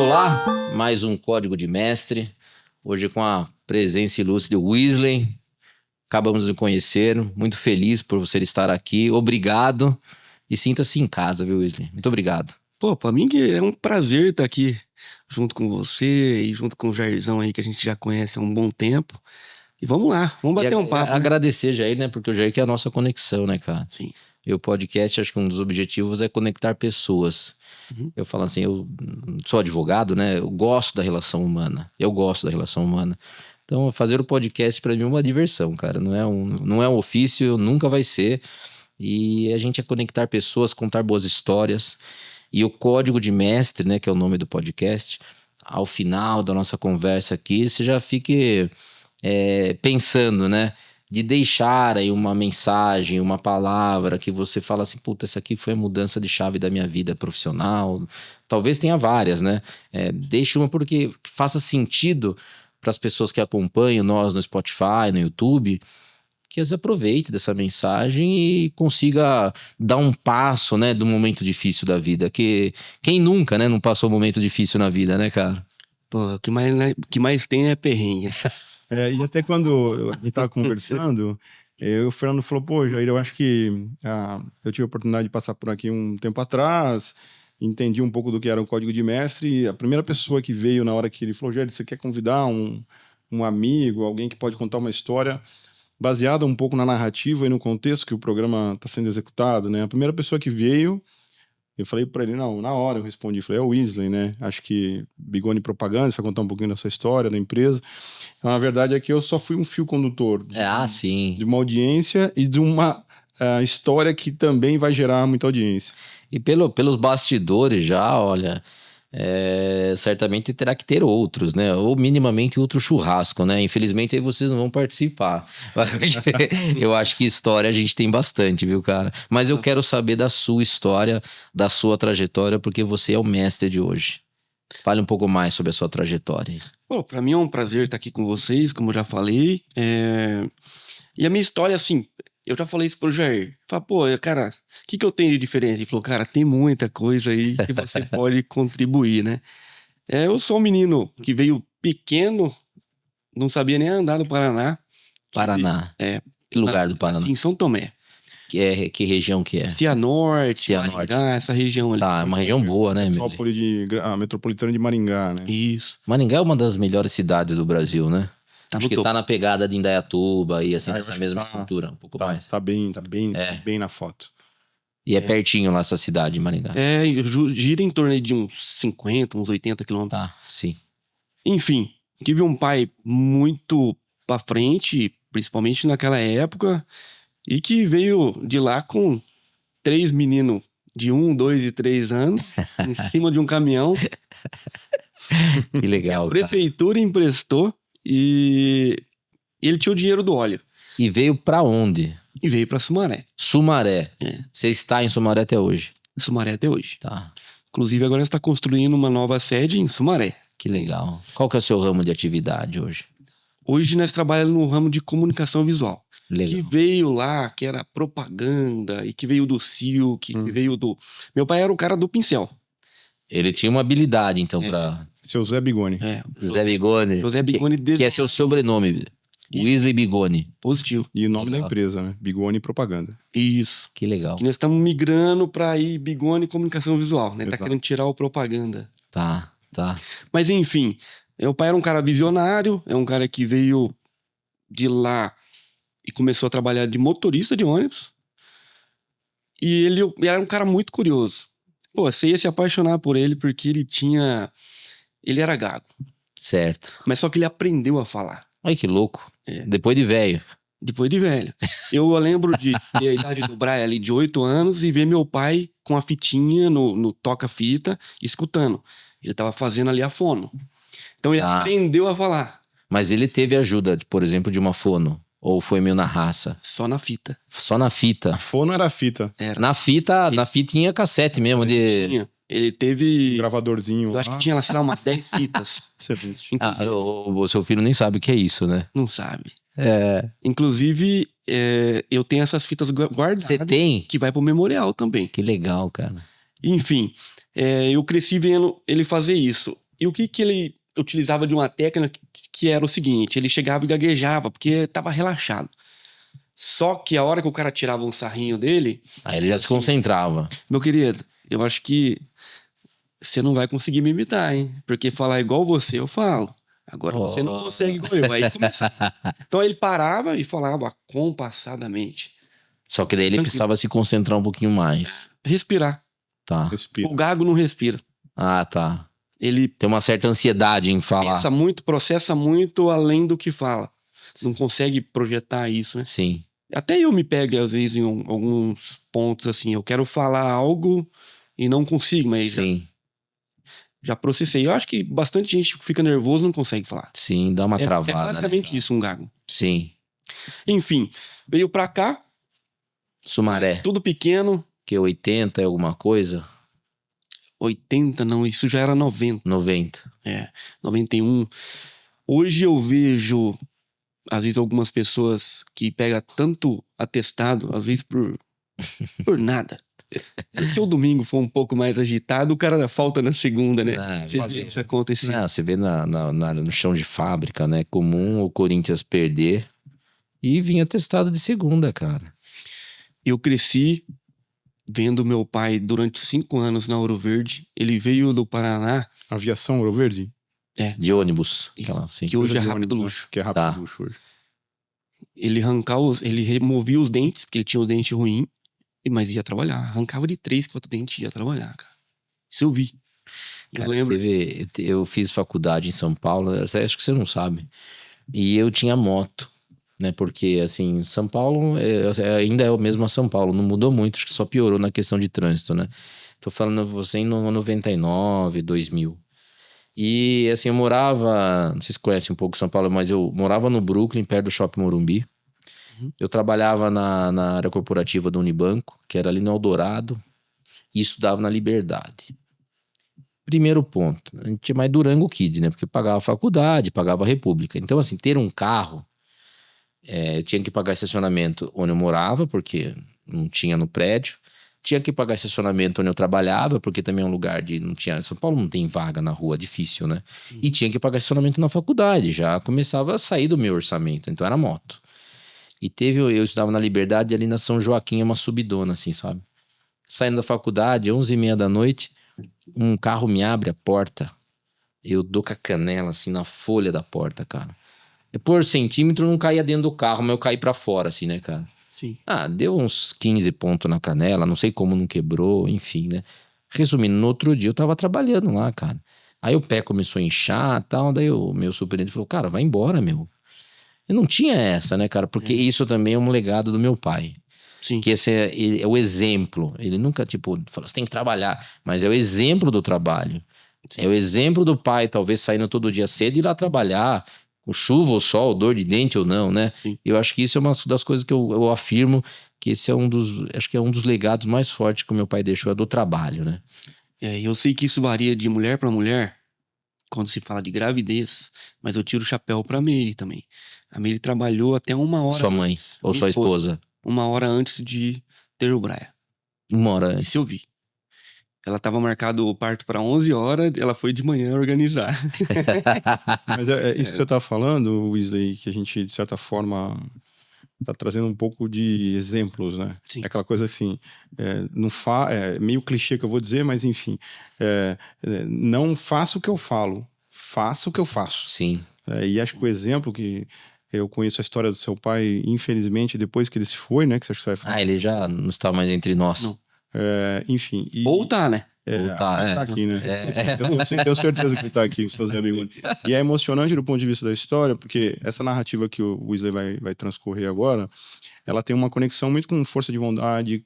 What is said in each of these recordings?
Olá, mais um Código de Mestre. Hoje com a presença ilustre do Wesley. Acabamos de conhecer, muito feliz por você estar aqui. Obrigado e sinta-se em casa, viu, Wesley? Muito obrigado. Pô, pra mim que é um prazer estar aqui junto com você e junto com o Jairzão aí, que a gente já conhece há um bom tempo. E vamos lá, vamos bater um papo. Agradecer, Jair, né? Porque o Jair que é a nossa conexão, né, cara? Sim. E o podcast, acho que um dos objetivos é conectar pessoas. Eu falo assim, eu sou advogado, né? Eu gosto da relação humana. Então, fazer o podcast pra mim é uma diversão, cara. Não é um ofício, nunca vai ser. E a gente é conectar pessoas, contar boas histórias. E o Código de Mestre, né? Que é o nome do podcast. Ao final da nossa conversa aqui, você já fique pensando, né? De deixar aí uma mensagem, uma palavra que você fala assim, puta, essa aqui foi a mudança de chave da minha vida profissional. Talvez tenha várias, né? Deixe uma porque faça sentido para as pessoas que acompanham nós no Spotify, no YouTube, que eles aproveitem dessa mensagem e consiga dar um passo, né, do momento difícil da vida. Que quem nunca, né, não passou um momento difícil na vida, né, cara? Pô, o que mais tem é perrengue. E até quando a gente estava conversando, o Fernando falou, pô, Jair, eu acho que eu tive a oportunidade de passar por aqui um tempo atrás, entendi um pouco do que era o Código de Mestre, e a primeira pessoa que veio na hora que ele falou, Jair, você quer convidar um amigo, alguém que pode contar uma história baseada um pouco na narrativa e no contexto que o programa está sendo executado, né? A primeira pessoa que veio, eu falei para ele, não, na hora eu respondi, falei, é o Wesley, né? Acho que Bigoni Propaganda, você vai contar um pouquinho da sua história, da empresa. Então, a verdade é que eu só fui um fio condutor Sim. de uma audiência e de uma história que também vai gerar muita audiência. E pelos bastidores já, olha, certamente terá que ter outros, né? Ou minimamente outro churrasco, né? Infelizmente aí vocês não vão participar. Eu acho que história a gente tem bastante, viu, cara? Mas eu quero saber da sua história, da sua trajetória, porque você é o mestre de hoje. Fale um pouco mais sobre a sua trajetória. Pô, pra mim é um prazer estar aqui com vocês, como eu já falei. E a minha história, assim, eu já falei isso pro Jair. Falei, pô, cara, o que eu tenho de diferente? Ele falou, cara, tem muita coisa aí que você pode contribuir, né? Eu sou um menino que veio pequeno, não sabia nem andar no Paraná. Paraná? Que lugar do Paraná? Em São Tomé. Que região que é? Cianorte, Maringá, essa região ali. Tá, é uma região boa, né? A metropolitana de Maringá, né? Isso. Maringá é uma das melhores cidades do Brasil, né? Acho que topo. tá na pegada de Indaiatuba e assim, nessa mesma estrutura, um pouco mais. Tá bem na foto. E é pertinho lá essa cidade, Maringá. Gira em torno de uns 50, uns 80 quilômetros. Tá, sim. Enfim, tive um pai muito pra frente, principalmente naquela época, e que veio de lá com 3 meninos de 1, 2 e 3 anos, em cima de um caminhão. Que legal, a prefeitura emprestou. E ele tinha o dinheiro do óleo. E veio pra onde? E veio pra Sumaré. Sumaré. Você está em Sumaré até hoje? Sumaré até hoje. Tá. Inclusive agora está construindo uma nova sede em Sumaré. Que legal. Qual que é o seu ramo de atividade hoje? Hoje nós trabalhamos no ramo de comunicação visual. Legal. Que veio lá, que era propaganda, e que veio do Silk, que veio do... Meu pai era o cara do pincel. Ele tinha uma habilidade, então, pra... Seu Zé Bigoni. Zé Bigoni. José Bigoni. Que é seu sobrenome. Wesley Bigoni. Positivo. E o nome da empresa, né? Bigoni Propaganda. Isso. Que legal. Que nós estamos migrando pra ir Bigoni Comunicação Visual, né? Tá querendo tirar o propaganda. Tá. Mas enfim, meu pai era um cara visionário, é um cara que veio de lá e começou a trabalhar de motorista de ônibus. E ele era um cara muito curioso. Pô, você ia se apaixonar por ele porque ele era gago. Certo. Mas só que ele aprendeu a falar. Ai, que louco. Depois de velho. Depois de velho. Eu lembro de ter a idade do Brian ali de 8 anos e ver meu pai com a fitinha no toca-fita, escutando. Ele tava fazendo ali a fono. Então ele aprendeu a falar. Mas ele teve ajuda, por exemplo, de uma fono? Ou foi meio na raça? Só na fita. Só na fita? A fono era a fita. Era. Na fitinha cassete mesmo. Tinha. Ele teve... Gravadorzinho. Eu acho que tinha lá, sei lá, umas 10 fitas. O seu filho nem sabe o que é isso, né? Não sabe. Inclusive, eu tenho essas fitas guardadas. Você tem? Que vai pro memorial também. Que legal, cara. Enfim, eu cresci vendo ele fazer isso. E o que ele utilizava de uma técnica que era o seguinte, ele chegava e gaguejava, porque tava relaxado. Só que a hora que o cara tirava um sarrinho dele... Aí ele já se concentrava. Meu querido, eu acho que você não vai conseguir me imitar, hein? Porque falar igual você, eu falo. Agora você não consegue igual eu. Aí começava. Então ele parava e falava compassadamente. Só que daí ele precisava se concentrar um pouquinho mais. Respirar. Tá. Respira. O gago não respira. Ah, tá. Ele Tem uma certa ansiedade em falar. pensa muito, processa muito além do que fala. Não consegue projetar isso, né? Sim. Até eu me pego, às vezes, em alguns pontos, assim. Eu quero falar algo e não consigo, mas Sim. já processei. Eu acho que bastante gente fica nervoso e não consegue falar. Sim, dá uma É travada, basicamente né? isso, um gago. Sim. Enfim, veio pra cá, Sumaré, tudo pequeno. que 80 é alguma coisa? 80, não, isso já era 90. 90. 91. Hoje eu vejo, às vezes, algumas pessoas que pegam tanto atestado, às vezes por nada. Porque o domingo foi um pouco mais agitado, o cara falta na segunda, né? Ah, Você mas- vê isso acontecer. Não, você vê no chão de fábrica, né? Comum o Corinthians perder e vinha testado de segunda, cara. Eu cresci vendo meu pai durante 5 anos na Ouro Verde. Ele veio do Paraná, Aviação Ouro Verde? De ônibus. Aquela, assim. que hoje é Coisa de rápido ônibus, luxo. né? Que é rápido Tá. luxo hoje. Ele removia os dentes, porque ele tinha o dente ruim, mas ia trabalhar. Arrancava de 3, 4 dentes e ia trabalhar, cara. Isso eu vi. Eu Cara, lembro. eu fiz faculdade em São Paulo, acho que você não sabe. E eu tinha moto, né? Porque, assim, São Paulo ainda é o mesmo a São Paulo, não mudou muito, acho que só piorou na questão de trânsito, né? Tô falando você em 99, 2000. E, assim, eu morava, não sei se conhece um pouco São Paulo, mas eu morava no Brooklyn, perto do Shopping Morumbi. Eu trabalhava na área corporativa do Unibanco, que era ali no Eldorado, e estudava na Liberdade. Primeiro ponto, a gente tinha mais Durango Kid, né? Porque pagava faculdade, pagava República. Então, assim, ter um carro, eu tinha que pagar estacionamento onde eu morava, porque não tinha no prédio. Tinha que pagar estacionamento onde eu trabalhava, porque também é um lugar de... não tinha, São Paulo não tem vaga na rua, difícil, né? E tinha que pagar estacionamento na faculdade, já começava a sair do meu orçamento, então era moto. E eu estudava na Liberdade, ali na São Joaquim, é uma subidona, assim, sabe? Saindo da faculdade, 11h30 da noite, um carro me abre a porta, eu dou com a canela, assim, na folha da porta, cara. Por centímetro, não caía dentro do carro, mas eu caí pra fora, assim, né, cara? Sim. Deu uns 15 pontos na canela, não sei como não quebrou, enfim, né? Resumindo, no outro dia eu tava trabalhando lá, cara. Aí o pé começou a inchar e tal, daí o meu superintendente falou, cara, vai embora, meu. Eu não tinha essa, né, cara? Porque isso também é um legado do meu pai. Sim. Que esse é o exemplo. Ele nunca, tipo, falou, você tem que trabalhar. Mas é o exemplo do trabalho. Sim. É o exemplo do pai, talvez saindo todo dia cedo e ir lá trabalhar, com chuva ou sol, dor de dente ou não, né? Sim. Eu acho que isso é uma das coisas que eu afirmo que esse é acho que é um dos legados mais fortes que o meu pai deixou, é do trabalho, né? Eu sei que isso varia de mulher pra mulher, quando se fala de gravidez, mas eu tiro o chapéu pra Meire também. A Meire trabalhou até 1 hora. Sua mãe ou Minha sua esposa. 1 hora antes de ter o Braia. 1 hora antes. Isso eu vi. Ela tava marcado o parto pra 11 horas, ela foi de manhã organizar. Mas é isso que você tá falando, Weasley, que a gente, de certa forma, tá trazendo um pouco de exemplos, né? Sim. É aquela coisa assim, é meio clichê que eu vou dizer, mas enfim, não faça o que eu falo, faça o que eu faço. Sim. E acho que o exemplo que eu conheço a história do seu pai, infelizmente, depois que ele se foi, né? Que você acha que você vai falar. Ele já não está mais entre nós. Não. Enfim. Ou tá, né? Tá aqui, né? Eu tenho certeza que ele tá aqui, o seu Zé Bigode. E é emocionante do ponto de vista da história, porque essa narrativa que o Weasley vai transcorrer agora, ela tem uma conexão muito com força de vontade,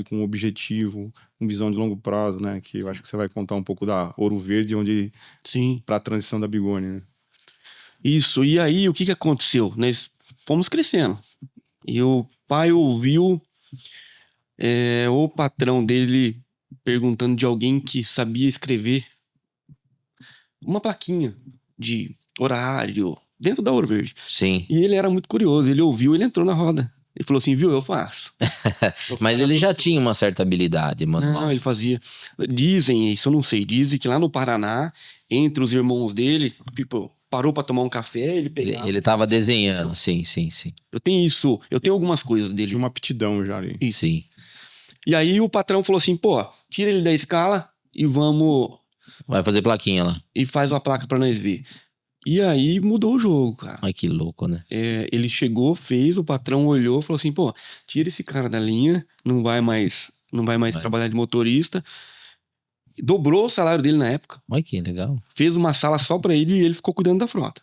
com objetivo, com visão de longo prazo, né? Que eu acho que você vai contar um pouco da Ouro Verde, Sim. para a transição da Bigode, né? Isso. E aí, o que aconteceu? Nós fomos crescendo. E o pai ouviu o patrão dele perguntando de alguém que sabia escrever uma plaquinha de horário dentro da Ouro Verde. Sim. E ele era muito curioso. Ele ouviu, ele entrou na roda. Ele falou assim, viu, eu faço. Mas ele já tinha uma certa habilidade, mano. Não, ele fazia. Dizem, isso eu não sei, dizem que lá no Paraná, entre os irmãos dele, tipo, parou pra tomar um café, ele pegava. Ele tava desenhando, sim. Eu tenho isso, eu tenho algumas coisas dele. Tinha uma aptidão já ali. Isso. Sim. E aí o patrão falou assim, pô, tira ele da escala e vamos... Vai fazer plaquinha lá. E faz uma placa pra nós ver. E aí mudou o jogo, cara. Ai, que louco, né? Ele chegou, fez, o patrão olhou, falou assim, pô, tira esse cara da linha, não vai mais trabalhar de motorista. Dobrou o salário dele na época. Ai, que legal. Fez uma sala só pra ele e ele ficou cuidando da frota.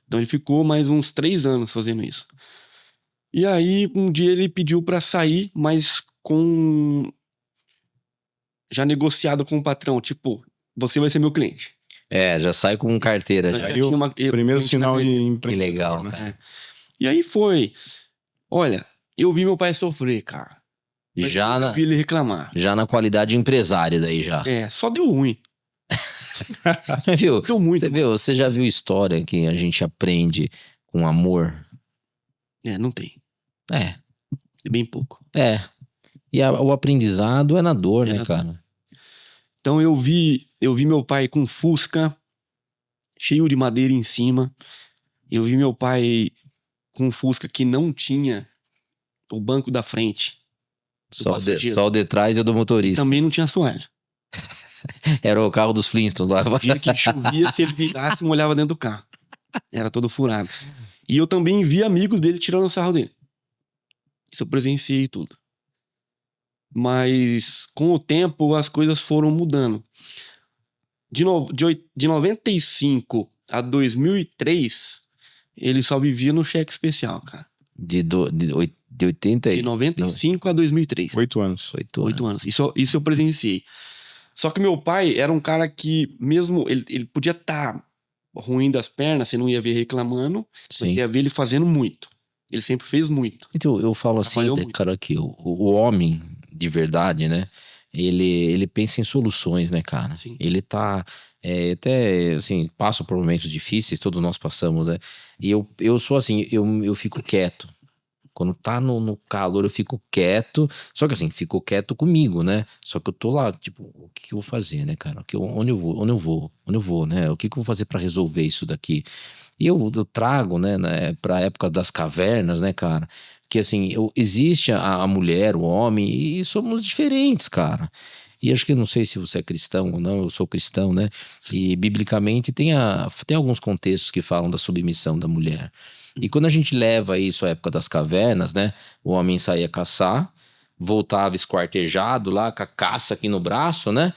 Então ele ficou mais uns 3 anos fazendo isso. E aí um dia ele pediu pra sair, mas já negociado com o patrão, tipo, você vai ser meu cliente. Já sai com carteira já. Aí primeiro sinal de Que emprego. legal, né? cara. E aí foi. Olha, eu vi meu pai sofrer, cara. Mas eu vi ele reclamar. Já na qualidade empresária daí já. Só deu ruim. Viu? Deu muito. Você já viu história que a gente aprende com amor? Não tem. É. É bem pouco. E o aprendizado é na dor, né, na cara? Então eu vi meu pai com Fusca, cheio de madeira em cima. Eu vi meu pai com um Fusca que não tinha o banco da frente. Só o de trás e o do motorista. Também não tinha assoalho. Era o carro dos Flintstones lá. O dia que chovia, se ele virasse, molhava dentro do carro. Era todo furado. E eu também vi amigos dele tirando o sarro dele. Isso eu presenciei tudo. Mas com o tempo as coisas foram mudando. De 95 a 2003, ele só vivia no cheque especial, cara. De 80 De 95 a 2003. 8 anos. 8 anos. Isso eu presenciei. Só que meu pai era um cara que, mesmo ele podia estar ruim das pernas, você não ia ver reclamando, Sim. você ia ver ele fazendo muito. Ele sempre fez muito. Então, eu falo assim, cara, que o homem de verdade, né? Ele pensa em soluções, né, cara? Sim. Ele tá até, assim, passa por momentos difíceis, todos nós passamos, né? E eu sou assim, eu fico quieto. Quando tá no calor, eu fico quieto. Só que assim, fico quieto comigo, né? Só que eu tô lá, tipo, o que eu vou fazer, né, cara? Onde eu vou, né? O que eu vou fazer pra resolver isso daqui? E eu trago, né, pra época das cavernas, né, cara? Que assim, existe a mulher, o homem, e somos diferentes, cara. E acho que eu não sei se você é cristão ou não, eu sou cristão, né? E biblicamente tem alguns contextos que falam da submissão da mulher. E quando a gente leva isso à época das cavernas, né? O homem saía caçar, voltava esquartejado lá, com a caça aqui no braço, né?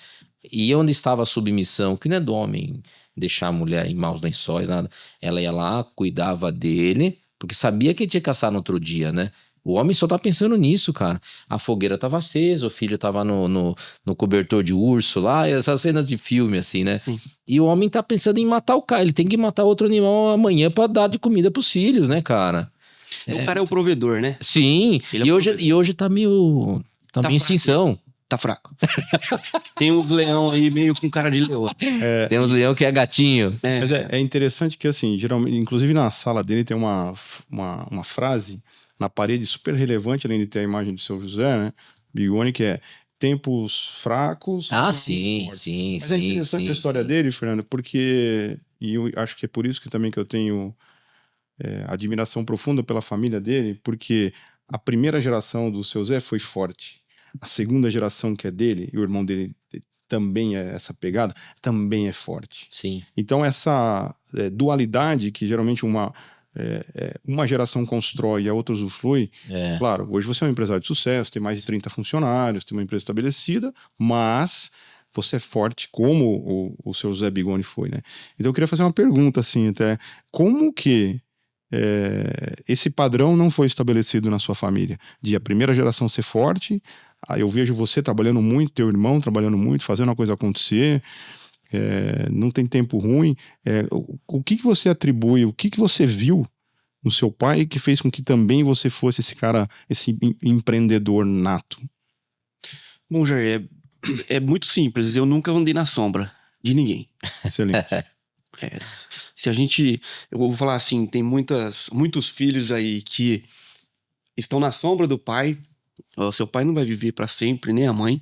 E onde estava a submissão? Que não é do homem deixar a mulher em maus lençóis, nada. Ela ia lá, cuidava dele, porque sabia que ele tinha que caçar no outro dia, né? O homem só tá pensando nisso, cara. A fogueira tava acesa, o filho tava no cobertor de urso lá, essas cenas de filme, assim, né? Sim. E o homem tá pensando em matar o cara. Ele tem que matar outro animal amanhã pra dar de comida pros filhos, né, cara? O cara é o provedor, né? Sim, Ele é e hoje tá meio... Tá meio em extinção. Tá fraco. Tem uns leão aí meio com cara de leoa. Tem uns leão que é gatinho. Mas é interessante que, assim, geralmente, inclusive na sala dele tem uma frase na parede super relevante, além de ter a imagem do seu José, né? Bigoni, que é tempos fracos. Sim. Mas é interessante a história dele, Fernando, porque, e eu acho que é por isso que também que eu tenho admiração profunda pela família dele, porque a primeira geração do seu Zé foi forte. A segunda geração, que é dele, e o irmão dele também é essa pegada, também é forte. Sim. Então essa dualidade que geralmente uma geração constrói e a outra usufrui. Claro, hoje você é um empresário de sucesso, tem mais de 30 funcionários, tem uma empresa estabelecida, mas você é forte como o seu Zé Bigoni foi, né? Então eu queria fazer uma pergunta assim, até, como que esse padrão não foi estabelecido na sua família? De a primeira geração ser forte, eu vejo você trabalhando muito, teu irmão trabalhando muito, fazendo a coisa acontecer, não tem tempo ruim. O que você atribui, o que você viu no seu pai que fez com que também você fosse esse cara, esse empreendedor nato? Bom, Jair, é muito simples. Eu nunca andei na sombra de ninguém. Excelente. Se a gente... Eu vou falar assim, tem muitos filhos aí que estão na sombra do pai. O seu pai não vai viver para sempre, nem a mãe.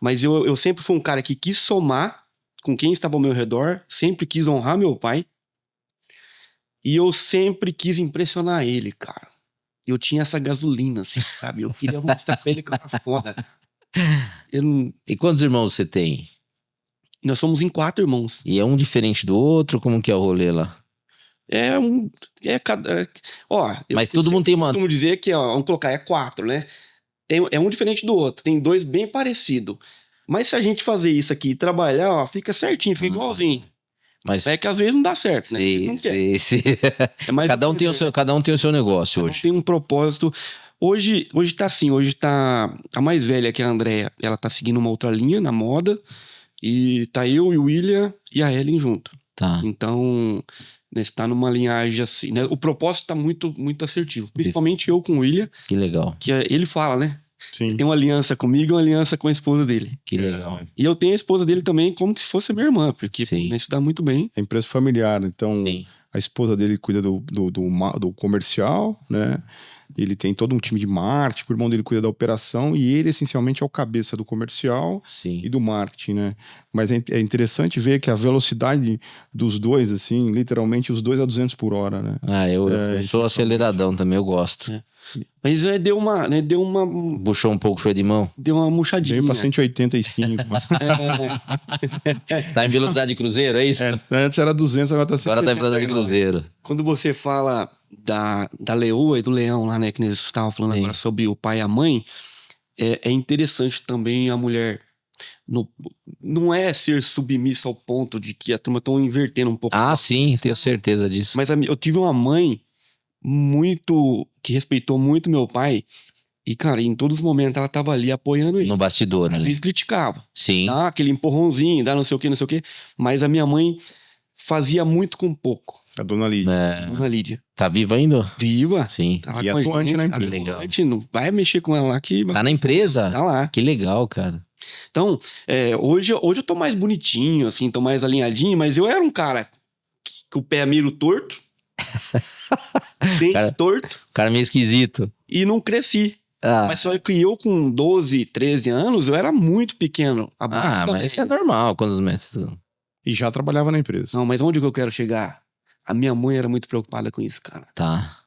Mas eu sempre fui um cara que quis somar com quem estava ao meu redor, sempre quis honrar meu pai. E eu sempre quis impressionar ele, cara. Eu tinha essa gasolina, assim, sabe? Eu queria mostrar pra ele que eu era foda. E quantos irmãos você tem? Nós somos em 4 irmãos. E é um diferente do outro? Como que é o rolê lá? Mas todo mundo tem uma... Eu costumo dizer que, vamos colocar, é 4, né? É um diferente do outro. Tem 2 bem parecidos. Mas se a gente fazer isso aqui e trabalhar, fica certinho, fica igualzinho. Mas... É que às vezes não dá certo, né? Sim. Cada um tem o seu negócio hoje. Tem um propósito. Hoje tá assim, hoje tá a mais velha, que é a Andrea, ela tá seguindo uma outra linha na moda. E tá eu e o William e a Ellen junto. Tá. Então, né, tá numa linhagem assim, né? O propósito tá muito, muito assertivo. Principalmente eu com o William. Que legal. Que ele fala, né? Sim. Ele tem uma aliança comigo e uma aliança com a esposa dele. Que legal. E eu tenho a esposa dele também como se fosse a minha irmã, porque né, se dá muito bem. É empresa familiar, então Sim. a esposa dele cuida do comercial, né? Ele tem todo um time de marketing, o irmão dele cuida da operação e ele essencialmente é o cabeça do comercial e do marketing, né? Mas é interessante ver que a velocidade dos dois, assim, literalmente os dois a 200 por hora, né? Eu sou aceleradão também, eu gosto. Mas deu uma... Puxou um pouco o freio de mão? Deu uma murchadinha. Veio pra 185. Tá em velocidade de cruzeiro, é isso? Antes era 200, agora tá 185. Agora tá em velocidade de cruzeiro. Quando você fala da leoa e do leão lá, né? Que nós estávamos falando agora sobre o pai e a mãe, é interessante também a mulher... não é ser submissa ao ponto de que a turma estão invertendo um pouco. Sim, tenho certeza disso. Mas eu tive uma mãe que respeitou muito meu pai. E, cara, em todos os momentos ela tava ali apoiando ele. No bastidor, né? Às vezes criticava. Sim. Dá aquele empurrãozinho, dá não sei o que. Mas a minha mãe fazia muito com pouco. A dona Lídia. Dona Lídia. Tá viva ainda? Viva. Sim. Tá lá e com atuante na empresa. Legal. Não vai mexer com ela lá que... Tá na empresa? Tá lá. Que legal, cara. Então, hoje eu tô mais bonitinho, assim, tô mais alinhadinho, mas eu era um cara com o pé miro torto, dente torto. Cara meio esquisito. E não cresci. Mas só que eu com 12, 13 anos, eu era muito pequeno. Mas isso é normal quando os mestres... E já trabalhava na empresa. Não, mas onde que eu quero chegar? A minha mãe era muito preocupada com isso, cara. Tá.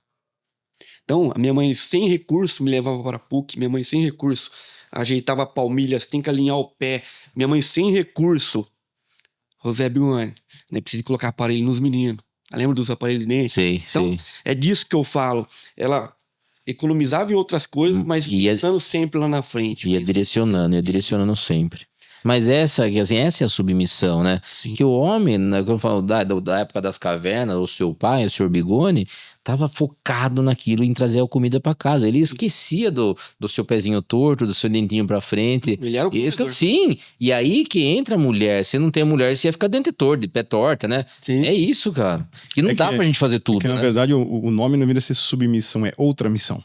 Então, a minha mãe sem recurso me levava para a PUC, minha mãe sem recurso ajeitava a palmilha, tem que alinhar o pé. Minha mãe sem recurso, José Bione, né, precisa colocar aparelho nos meninos. Lembra dos aparelhos de dente? Sim, então, é disso que eu falo. Ela economizava em outras coisas, mas pensando sempre lá na frente. Ia direcionando sempre. Mas essa é a submissão, né? Sim. Que o homem, né, quando eu falo da época das cavernas, o seu pai, o senhor Bigoni, tava focado naquilo, em trazer a comida para casa. Ele esquecia do seu pezinho torto, do seu dentinho para frente. Ele era o Sim, e aí que entra a mulher. Se não tem a mulher, você ia ficar dente torto, de pé torta, né? Sim. É isso, cara. Que não dá pra gente fazer tudo, que, né? Na verdade, o nome não vira ser submissão, é outra missão.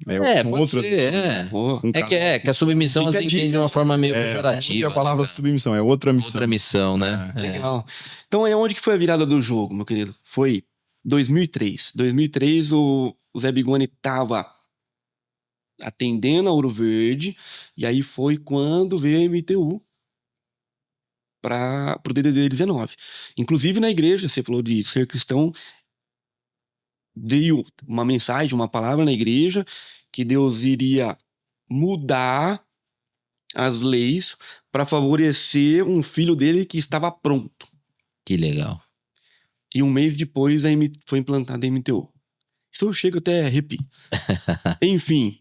Pode ser, que a submissão às vezes entende de uma forma meio pejorativa. A palavra submissão é outra missão. Outra missão, né? Legal. Então, onde que foi a virada do jogo, meu querido? Foi 2003. 2003, o Zé Bigoni tava atendendo a Ouro Verde, e aí foi quando veio a MTU pro DDD 19. Inclusive na igreja, você falou de ser cristão, veio uma mensagem, uma palavra na igreja, que Deus iria mudar as leis para favorecer um filho dele que estava pronto. Que legal. E um mês depois foi implantada a MTU. Isso eu chego até a arrepio. Enfim,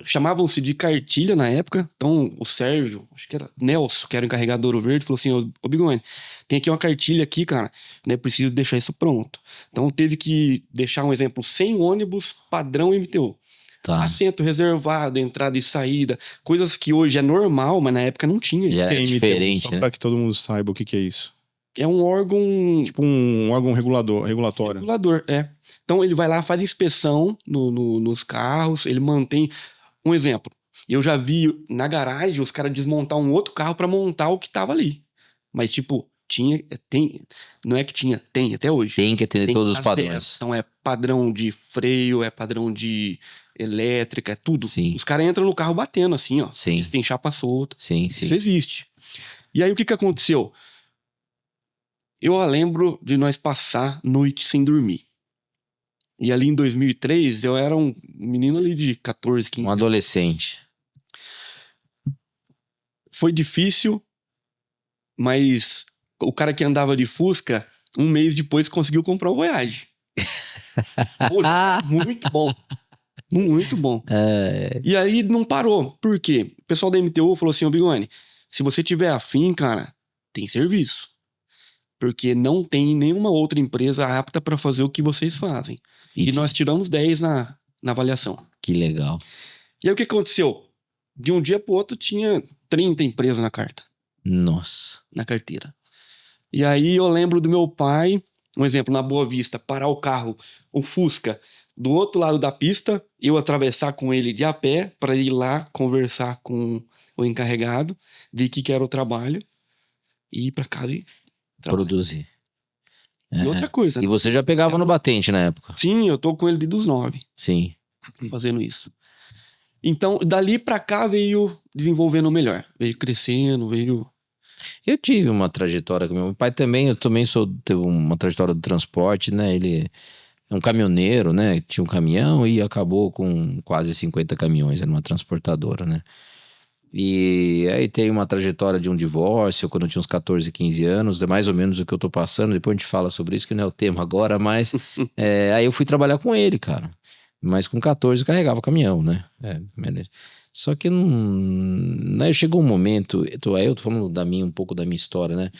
chamavam-se de cartilha na época. Então o Sérgio, acho que era Nelson, que era o encarregado do Ouro Verde, falou assim: ô Bigoni, tem aqui uma cartilha aqui, cara, né? Preciso deixar isso pronto. Então teve que deixar um exemplo: 100 ônibus padrão MTU. Tá. Assento reservado, entrada e saída, coisas que hoje é normal, mas na época não tinha. É diferente, só né? para que todo mundo saiba o que é isso. É um órgão... Tipo um órgão regulatório. Regulador, Então ele vai lá, faz inspeção nos carros, ele mantém... Um exemplo, eu já vi na garagem os caras desmontar um outro carro para montar o que tava ali. Mas tipo, não é que tinha, tem até hoje. Tem que atender Tem todos os as padrões. 10. Então é padrão de freio, é padrão de elétrica, é tudo. Sim. Os caras entram no carro batendo assim, ó. Sim. Eles têm chapa solta. Sim, Isso sim. existe. E aí o que aconteceu? Eu lembro de nós passar noite sem dormir. E ali em 2003, eu era um menino ali de 14, 15 Um adolescente. Foi difícil, mas o cara que andava de Fusca, um mês depois conseguiu comprar o Voyage. Pô, muito bom. Muito bom. E aí não parou. Por quê? O pessoal da MTU falou assim, ô Bigoni, se você tiver afim, cara, tem serviço. Porque não tem nenhuma outra empresa apta para fazer o que vocês fazem. E nós tiramos 10 na avaliação. Que legal. E aí o que aconteceu? De um dia pro outro tinha 30 empresas na carta. Nossa. Na carteira. E aí eu lembro do meu pai, um exemplo, na Boa Vista, parar o carro, o Fusca, do outro lado da pista, eu atravessar com ele de a pé para ir lá conversar com o encarregado, ver o que era o trabalho e ir para casa e trabalhar. Produzir. E outra coisa. E você já pegava no batente na época? Sim, eu tô com ele desde os 9, Sim. fazendo isso. Então, dali pra cá veio desenvolvendo melhor. Veio crescendo, veio... Eu tive uma trajetória com meu pai também. Eu também teve uma trajetória do transporte, né? Ele é um caminhoneiro, né? Tinha um caminhão e acabou com quase 50 caminhões numa transportadora, né? E aí tem uma trajetória de um divórcio quando eu tinha uns 14, 15 anos, é mais ou menos o que eu tô passando. Depois a gente fala sobre isso, que não é o tema agora, mas aí eu fui trabalhar com ele, cara. Mas com 14 eu carregava caminhão, né? Só que né, chegou um momento, aí eu tô falando um pouco da minha história, né?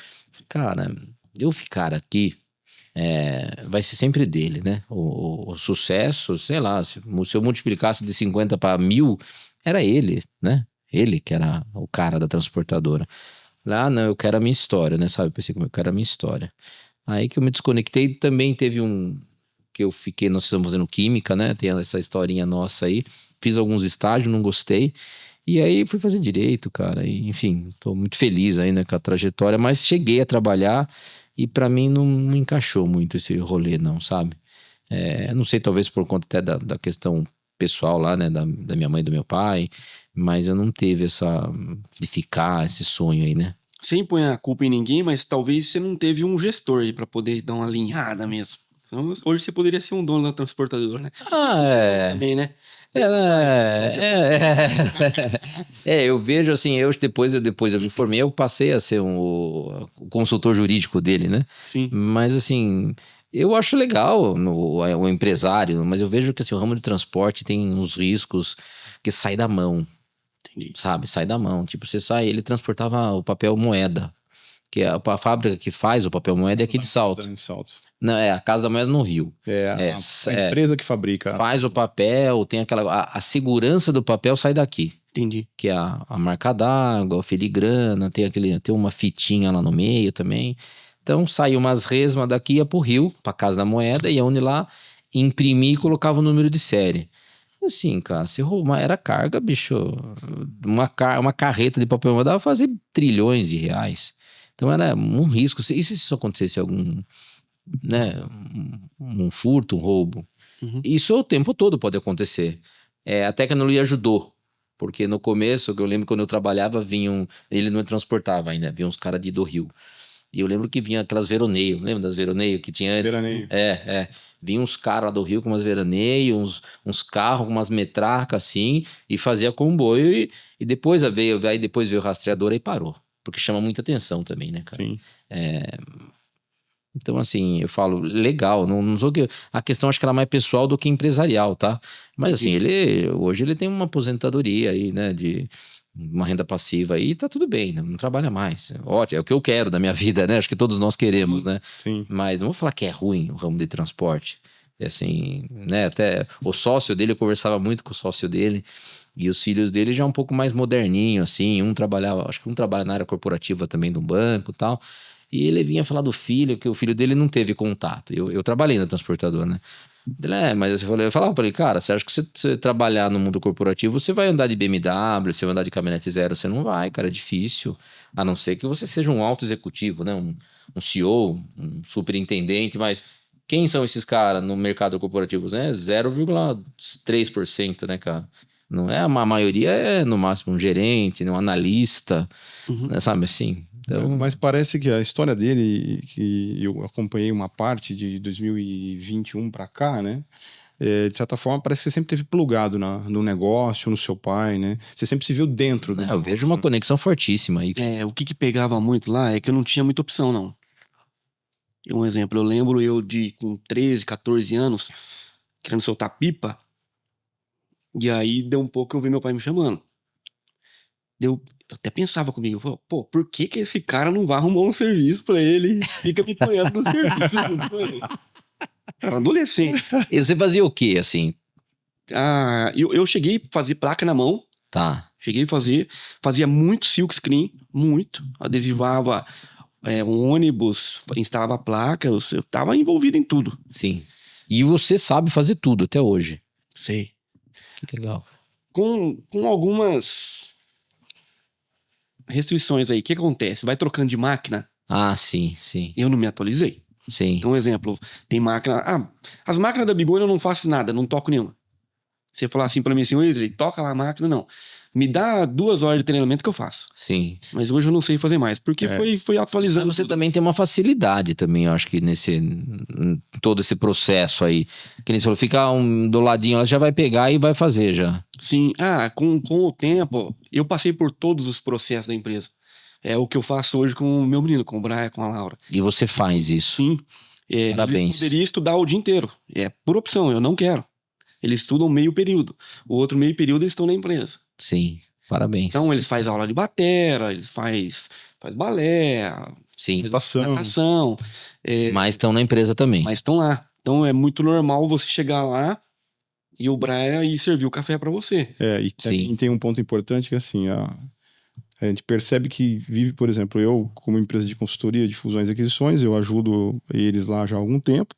Cara, eu ficar aqui vai ser sempre dele, né? O sucesso, sei lá, se eu multiplicasse de 50 para 1000, era ele, né? Ele que era o cara da transportadora. Lá, não, eu quero a minha história, né? Sabe? Eu pensei como eu quero a minha história. Aí que eu me desconectei, também teve que eu fiquei, nós estamos fazendo química, né? Tem essa historinha nossa aí. Fiz alguns estágios, não gostei. E aí fui fazer direito, cara. E, enfim, tô muito feliz aí, né, com a trajetória. Mas cheguei a trabalhar e pra mim não encaixou muito esse rolê, não, sabe? Não sei, talvez por conta até da questão pessoal lá, né? Da minha mãe e do meu pai. Mas eu não teve de ficar esse sonho aí, né? Sem pôr a culpa em ninguém, mas talvez você não teve um gestor aí pra poder dar uma alinhada mesmo. Então, hoje você poderia ser um dono da transportadora, né? Também, né? Eu vejo assim, depois eu me formei, eu passei a ser o consultor jurídico dele, né? Sim. Mas assim, eu acho legal o empresário, mas eu vejo que assim, o ramo de transporte tem uns riscos que sai da mão. Entendi. Sabe? Sai da mão. Tipo, ele transportava o papel moeda, que a fábrica que faz o papel moeda é aqui de Salto. Não, a Casa da Moeda no Rio. A empresa que fabrica. Faz o papel, tem aquela... A segurança do papel sai daqui. Entendi. Que é a marca d'água, a filigrana, tem uma fitinha lá no meio também. Então, saiu umas resmas daqui, ia pro Rio, pra Casa da Moeda, ia onde lá, imprimir e colocava o número de série. Assim, cara, se roubar, era carga, bicho. Uma carreta de papel moeda dava pra fazer trilhões de reais. Então era um risco. E se isso acontecesse algum... né, um furto, um roubo? Uhum. Isso o tempo todo pode acontecer. A tecnologia ajudou, porque no começo, eu lembro quando eu trabalhava, ele não transportava ainda, vinham uns caras do Rio. E eu lembro que vinha aquelas veroneios, lembra das veroneios que tinha? Veraneio. Vinha uns caras lá do Rio com umas veraneios, uns carros com umas metracas assim, e fazia comboio, e depois veio o rastreador e parou, porque chama muita atenção também, né, cara? Sim. Então, assim, eu falo, legal, não sou que... A questão acho que era mais pessoal do que empresarial, tá? Mas assim, hoje ele tem uma aposentadoria aí, né, de uma renda passiva aí, tá tudo bem, não trabalha mais. Ótimo, é o que eu quero da minha vida, né? Acho que todos nós queremos, né? Sim. Mas não vou falar que é ruim o ramo de transporte. Assim, né? Até o sócio dele, eu conversava muito com o sócio dele, e os filhos dele já um pouco mais moderninho, assim. Acho que um trabalha na área corporativa também de um banco e tal. E ele vinha falar do filho, que o filho dele não teve contato. Eu trabalhei na transportadora, né? Ele, mas eu falava pra ele, cara, você acha que você trabalhar no mundo corporativo, você vai andar de BMW, você vai andar de caminhonete zero? Você não vai, cara, é difícil. A não ser que você seja um alto executivo, né? Um CEO, um superintendente, mas quem são esses caras no mercado corporativo? Né? 0,3%, né, cara? Não é, a maioria é no máximo um gerente, um analista, né, sabe assim? Então... Mas parece que a história dele, que eu acompanhei uma parte de 2021 para cá, né? De certa forma, parece que você sempre teve plugado no negócio, no seu pai, né? Você sempre se viu dentro do Eu vejo uma conexão fortíssima aí. O que pegava muito lá é que eu não tinha muita opção, não. Um exemplo, eu lembro com 13, 14 anos, querendo soltar pipa, e aí deu um pouco eu vi meu pai me chamando. Eu até pensava comigo, eu falava, pô, por que esse cara não vai arrumar um serviço pra ele e fica me apoiando no serviço? Era adolescente. E você fazia o quê, assim? Eu cheguei a fazer placa na mão. Tá. Cheguei a fazia muito silk screen, muito. Adesivava um ônibus, instalava placas, eu tava envolvido em tudo. Sim. E você sabe fazer tudo até hoje. Sei. Que legal. Com algumas restrições aí, o que acontece? Vai trocando de máquina. Sim. Eu não me atualizei. Sim. Então, um exemplo, tem máquina... as máquinas da Bigoni eu não faço nada, não toco nenhuma. Você falar assim pra mim assim, Wesley, toca lá a máquina, não. Me dá 2 horas de treinamento que eu faço. Sim. Mas hoje eu não sei fazer mais, porque foi atualizando. Mas você tudo. também tem uma facilidade também, eu acho que todo esse processo aí. Que nem você falou, fica do ladinho, ela já vai pegar e vai fazer já. Sim, com o tempo, eu passei por todos os processos da empresa. É o que eu faço hoje com o meu menino, com o Brian, com a Laura. E você faz isso. Sim. Parabéns. Eles poderiam estudar o dia inteiro. É por opção, eu não quero. Eles estudam meio período. O outro meio período eles estão na empresa. Sim, parabéns. Então eles fazem aula de batera, eles faz balé, Sim. natação. Mas estão na empresa também. Mas estão lá. Então é muito normal você chegar lá e o Brian ir servir o café pra você. E tem um ponto importante que assim, a gente percebe que vive, por exemplo, eu como empresa de consultoria de fusões e aquisições, eu ajudo eles lá já há algum tempo.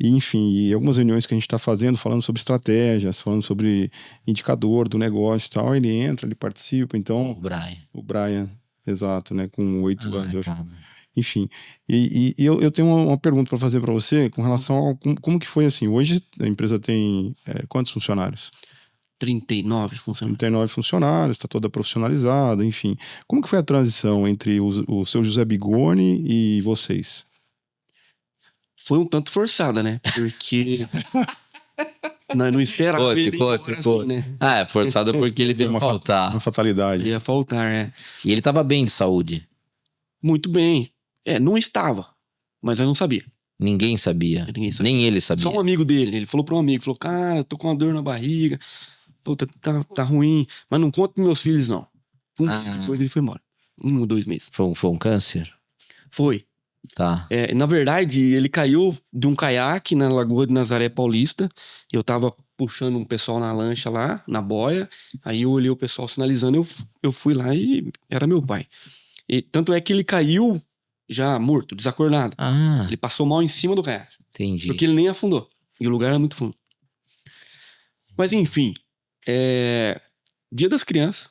E, enfim, e algumas reuniões que a gente está fazendo, falando sobre estratégias, falando sobre indicador do negócio e tal, ele entra, ele participa, então... O Brian, exato, né, com 8 anos. Enfim, e eu tenho uma pergunta para fazer para você com relação a como que foi assim, hoje a empresa tem quantos funcionários? 39 funcionários. 39 funcionários, está toda profissionalizada, enfim. Como que foi a transição entre o seu José Bigoni e vocês? Foi um tanto forçada, né? Porque não esperava ele assim, né? É forçada porque ele veio faltar. Uma fatalidade. Ia faltar, E ele tava bem de saúde? Muito bem. Não estava, mas eu não sabia. Ninguém sabia. Nem ele sabia. Só um amigo dele. Ele falou para um amigo, falou, cara, tô com uma dor na barriga, puta, tá ruim, mas não conta pros meus filhos, não. Depois ele foi embora. 1 ou 2 meses. Foi um câncer? Foi. Tá. Na verdade, ele caiu de um caiaque na Lagoa de Nazaré Paulista. Eu tava puxando um pessoal na lancha lá, na boia. Aí eu olhei o pessoal sinalizando, eu fui lá e era meu pai. E tanto é que ele caiu já morto, desacordado. Ele passou mal em cima do caiaque. Entendi. Porque ele nem afundou. E o lugar era muito fundo. Mas enfim, Dia das Crianças.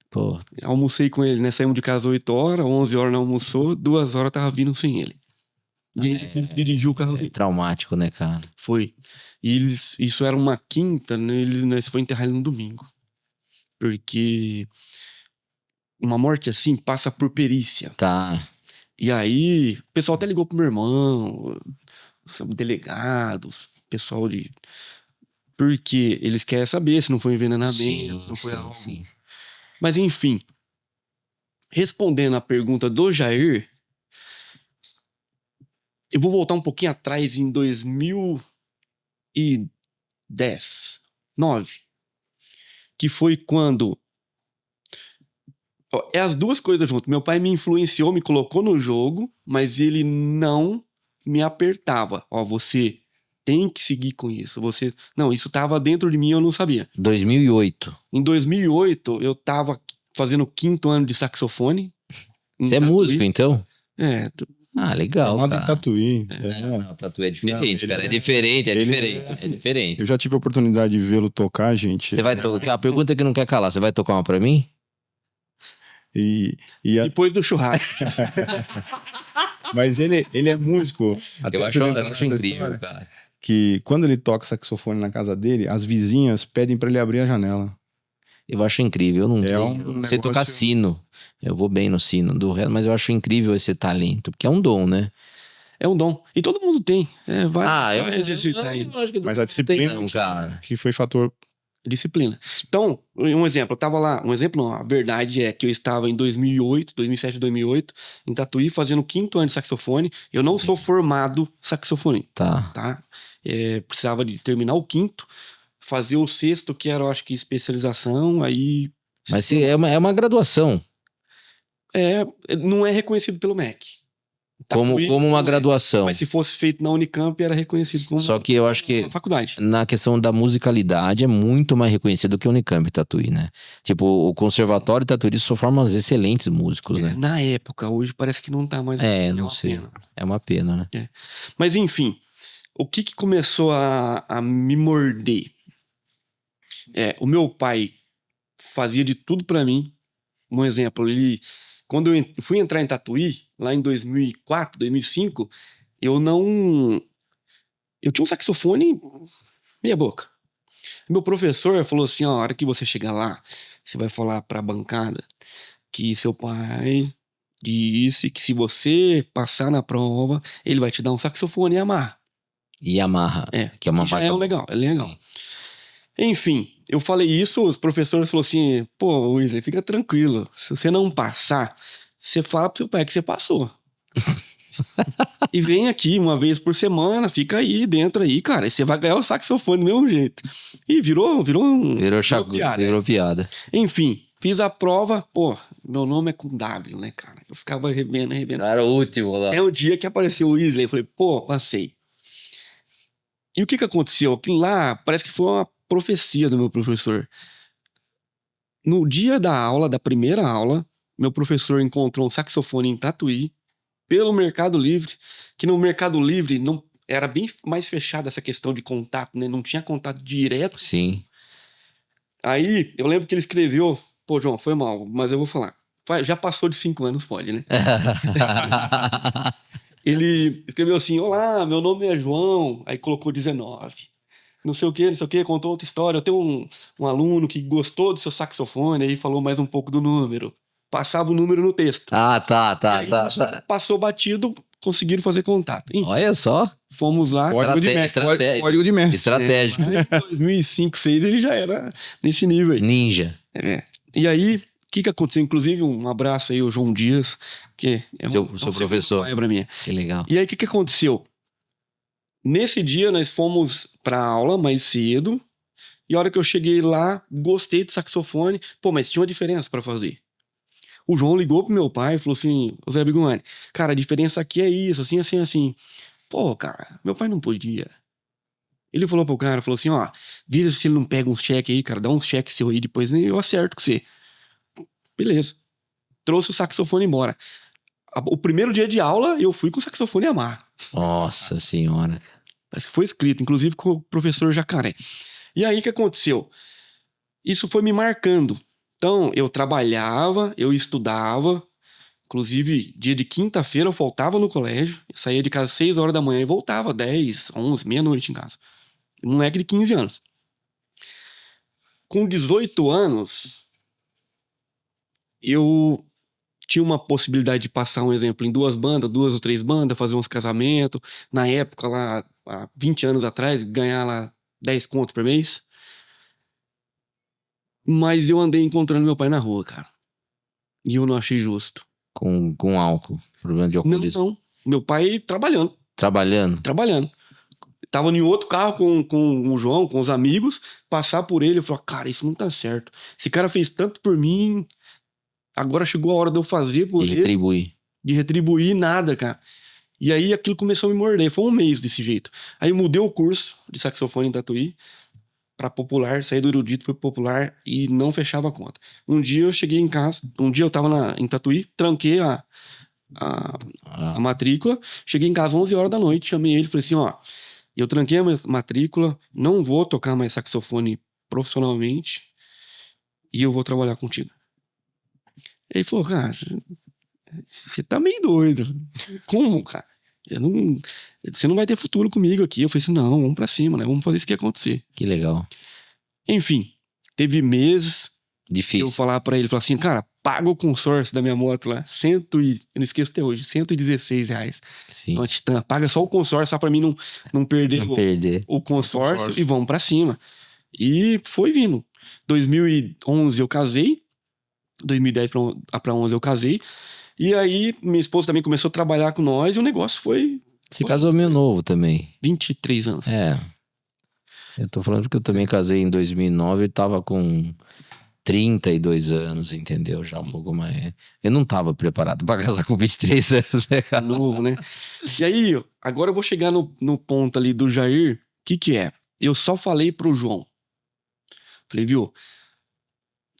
Pô. Almocei com ele, né? Saímos de casa 8 horas, 11 horas não almoçou, 2 horas tava vindo sem ele. E ele dirigiu o carro dele. Traumático, né, cara? Foi. E isso era uma quinta, né? Nós foi enterrar ele no domingo. Porque uma morte assim passa por perícia. Tá. E aí, o pessoal até ligou pro meu irmão, delegados, pessoal de... Porque eles querem saber se não foi envenenamento, se não foi algo. Sim. Mas enfim, respondendo a pergunta do Jair, eu vou voltar um pouquinho atrás em 2009, que foi quando... as duas coisas juntas. Meu pai me influenciou, me colocou no jogo, mas ele não me apertava. Você tem que seguir com isso. Não, isso tava dentro de mim, eu não sabia. 2008. Em 2008, eu tava fazendo o 5º ano de saxofone. Você é músico, então? Ah, legal, Formado em cara. Tatuí. Não, Tatuí é diferente, Não, cara. ele É diferente, é ele diferente. É diferente. Eu já tive a oportunidade de vê-lo tocar, gente. Você vai tocar. A pergunta que não quer calar, você vai tocar uma pra mim? Depois do churrasco. Mas ele é músico. Até Eu você acho lembra dessa incrível, história? cara. Que quando ele toca saxofone na casa dele, as vizinhas pedem pra ele abrir a janela. Eu acho incrível. Eu não É tenho. um Sei negócio- tocar sino. Eu vou bem no sino do resto, mas eu acho incrível esse talento, porque é um dom, né? É um dom. E todo mundo tem. Vai eu exercitar aí. acho que Mas a não disciplina tem, não, cara. que foi fator. Disciplina. Então, um exemplo, eu tava lá, um exemplo não, a verdade é que eu estava em 2007, 2008, em Tatuí, fazendo o 5º ano de saxofone. Eu não sou formado saxofone, Tá. tá? Precisava de terminar o 5º, fazer o 6º, que era, eu acho que, especialização, aí... Mas se é uma graduação. Não é reconhecido pelo MEC. Como Tatuí uma não é. graduação. Mas se fosse feito na Unicamp, era reconhecido como Só que eu acho que uma faculdade. na questão da musicalidade é muito mais reconhecido que o Unicamp Tatuí, né? Tipo, o Conservatório Tatuí só forma uns excelentes músicos, né? Na época, hoje parece que não tá mais... Não uma sei. pena. É uma pena, né? Mas enfim, o que começou a me morder? O meu pai fazia de tudo pra mim. Um exemplo, quando eu fui entrar em Tatuí, lá em 2004, 2005, eu tinha um saxofone meia boca. Meu professor falou assim, ó, a hora que você chegar lá, você vai falar pra bancada que seu pai disse que se você passar na prova, ele vai te dar um saxofone Yamaha. Yamaha, que é uma Já marca é boa. legal, é legal. Sim. Enfim, eu falei isso, os professores falaram assim, pô, Wesley, fica tranquilo, se você não passar, você fala pro seu pai que você passou. E vem aqui uma vez por semana, fica aí dentro aí, cara, e você vai ganhar o saxofone do mesmo jeito. E virou piada. Virou piada. Enfim, fiz a prova, pô, meu nome é com W, né, cara? Eu ficava revendo. Era o último lá. É o dia que apareceu o Wesley, eu falei, pô, passei. E o que aconteceu? Que lá parece que foi uma profecia do meu professor. No dia da aula, da primeira aula, meu professor encontrou um saxofone em Tatuí pelo Mercado Livre, que no Mercado Livre não era bem mais fechada essa questão de contato, né? Não tinha contato direto. Sim. Aí eu lembro que ele escreveu, pô, João, foi mal, mas eu vou falar. Já passou de 5 anos, pode, né? Ele escreveu assim, olá, meu nome é João, aí colocou 19. Não sei o que, contou outra história. Eu tenho um aluno que gostou do seu saxofone, aí falou mais um pouco do número. Passava o número no texto. Tá. Passou batido, conseguiram fazer contato. Enfim, Olha só. fomos lá. Código de mestre. estratégia. Código de mestre. Estratégico. Em 2005, 2006, ele já era nesse nível aí. Ninja. E aí, o que aconteceu? Inclusive, um abraço aí ao João Dias, que é Seu professor. pai pra mim. Que legal. E aí, o que aconteceu? Nesse dia, nós fomos pra aula mais cedo. E a hora que eu cheguei lá, gostei do saxofone. Pô, mas tinha uma diferença pra fazer. O João ligou pro meu pai e falou assim, ô Zé Biguani, cara, a diferença aqui é isso, assim. Pô, cara, meu pai não podia. Ele falou pro cara, falou assim, ó, visa se ele não pega um cheque aí, cara, dá um cheque seu aí, depois eu acerto com você. Beleza. Trouxe o saxofone embora. O primeiro dia de aula, eu fui com o saxofone Yamaha. Nossa senhora. Parece que foi escrito, inclusive com o professor Jacaré. E aí, o que aconteceu? Isso foi me marcando. Então, eu trabalhava, eu estudava. Inclusive, dia de quinta-feira eu faltava no colégio. Eu saía de casa às 6 horas da manhã e voltava 10, 11, meia-noite em casa. Um moleque de 15 anos. Com 18 anos, eu tinha uma possibilidade de passar, um exemplo, em 2 ou 3 bandas, fazer uns casamentos. Na época, lá, há 20 anos atrás, ganhar lá 10 conto por mês. Mas eu andei encontrando meu pai na rua, cara. E eu não achei justo. Com álcool. Problema de alcoolismo. Não. Meu pai trabalhando. Trabalhando. Tava em outro carro com o João, com os amigos. Passar por ele, eu falei, cara, isso não tá certo. Esse cara fez tanto por mim. Agora chegou a hora de eu fazer por ele. Retribuir. De retribuir nada, cara. E aí aquilo começou a me morder. Foi um mês desse jeito. Aí eu mudei o curso de saxofone em Tatuí pra popular, saí do erudito, fui pro popular e não fechava a conta. Um dia eu cheguei em casa, eu tava em Tatuí, tranquei a matrícula. Cheguei em casa 11 horas da noite, chamei ele, falei assim, ó, eu tranquei a minha matrícula, não vou tocar mais saxofone profissionalmente e eu vou trabalhar contigo. Ele falou, cara, você tá meio doido. Como, cara? Você não vai ter futuro comigo aqui. Eu falei assim, não, vamos pra cima, né? Vamos fazer isso aqui acontecer. Que legal. Enfim, teve meses Difícil. eu falar pra ele, falar assim, cara, paga o consórcio da minha moto lá, eu não esqueço até hoje, R$116. Sim. Uma Titan, paga só o consórcio, só pra mim não perder, o consórcio e vamos pra cima. E foi vindo. 2011 eu casei, 2010 pra 11 eu casei, e aí minha esposa também começou a trabalhar com nós e o negócio foi... Você casou meio novo também. 23 anos. Eu tô falando porque eu também casei em 2009 e tava com 32 anos, entendeu? Já um pouco mais... Eu não tava preparado pra casar com 23 anos, né, cara? Novo, né? E aí, agora eu vou chegar no ponto ali do Jair. O que é? Eu só falei pro João. Falei, viu?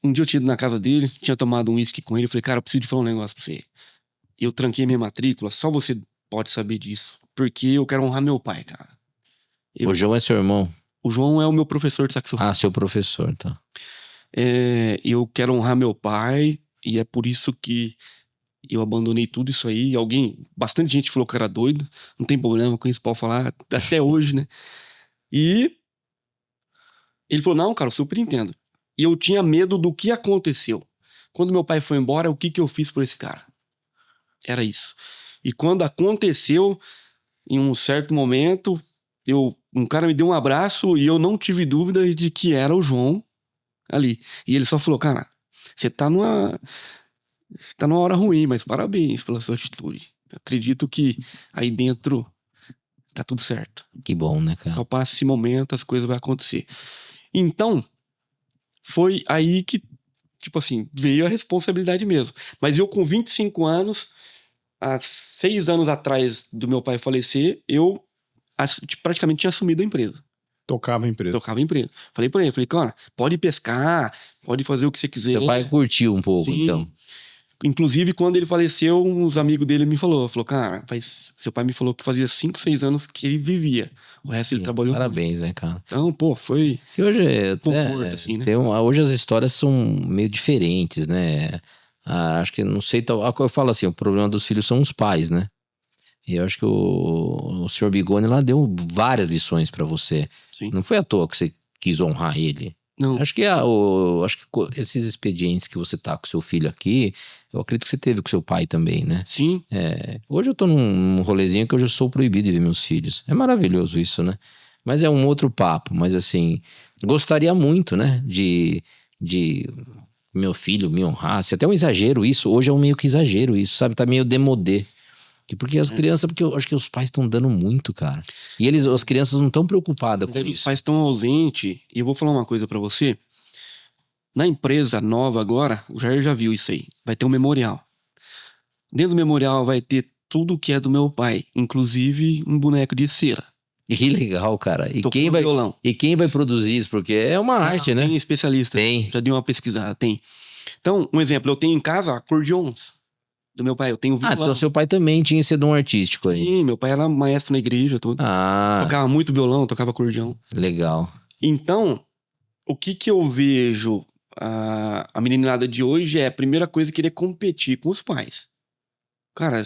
Um dia eu tinha ido na casa dele, tinha tomado um uísque com ele. Falei, cara, eu preciso de falar um negócio pra você. Eu tranquei minha matrícula, só você pode saber disso. Porque eu quero honrar meu pai, cara. O João é seu irmão? O João é o meu professor de saxofone. Ah, seu professor, tá. Eu quero honrar meu pai e é por isso que eu abandonei tudo isso aí. Bastante gente falou que eu era doido. Não tem problema com isso, pode falar até hoje, né? E ele falou, não, cara, eu super entendo. E eu tinha medo do que aconteceu. Quando meu pai foi embora, o que eu fiz por esse cara? Era isso. E quando aconteceu, em um certo momento, um cara me deu um abraço e eu não tive dúvida de que era o João ali. E ele só falou, cara, você tá numa hora ruim, mas parabéns pela sua atitude. Eu acredito que aí dentro tá tudo certo. Que bom, né, cara? Só passa esse momento, as coisas vão acontecer. Então, foi aí que, tipo assim, veio a responsabilidade mesmo. Mas eu com 25 anos, há 6 anos atrás do meu pai falecer, eu praticamente tinha assumido a empresa. Tocava a empresa. Falei pra ele, cara, pode pescar, pode fazer o que você quiser. Seu pai curtiu um pouco, Sim. então. Inclusive, quando ele faleceu, uns amigos dele me falou, cara, seu pai me falou que fazia 5, 6 anos que ele vivia. O resto ele trabalhou. Parabéns, né, cara? Então, foi... Que hoje conforto, assim, né? Hoje as histórias são meio diferentes, né? Acho que, não sei, eu falo assim, o problema dos filhos são os pais, né? E eu acho que o senhor Bigoni lá deu várias lições pra você. Sim. Não foi à toa que você quis honrar ele. Não. Acho que esses expedientes que você tá com seu filho aqui, eu acredito que você teve com seu pai também, né? Sim. Hoje eu tô num rolezinho que eu já sou proibido de ver meus filhos. É maravilhoso isso, né? Mas é um outro papo. Mas assim, gostaria muito, né? De meu filho me honrasse. Até um exagero isso. Hoje é um meio que exagero isso, sabe? Tá meio demodê. Porque as crianças, porque eu acho que os pais estão dando muito, cara. E as crianças não estão preocupadas com isso. Os pais estão ausentes. E eu vou falar uma coisa pra você. Na empresa nova agora, o Jair já viu isso aí. Vai ter um memorial. Dentro do memorial vai ter tudo que é do meu pai. Inclusive um boneco de cera. Que legal, cara. E violão. Quem vai produzir isso? Porque é uma arte, né? Tem especialista. Tem. Já dei uma pesquisada, tem. Então, um exemplo. Eu tenho em casa acordeons do meu pai. Eu tenho violão. Então seu pai também tinha esse dom artístico aí. Sim, meu pai era maestro na igreja, tudo. Tocava muito violão, tocava acordeão. Legal. Então, o que eu vejo a meninada de hoje é a primeira coisa querer competir com os pais. Cara,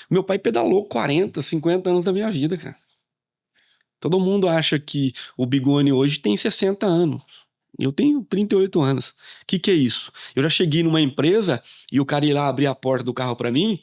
meu pai pedalou 40, 50 anos da minha vida, cara. Todo mundo acha que o Bigoni hoje tem 60 anos. Eu tenho 38 anos. O que é isso? Eu já cheguei numa empresa e o cara ia lá abrir a porta do carro pra mim,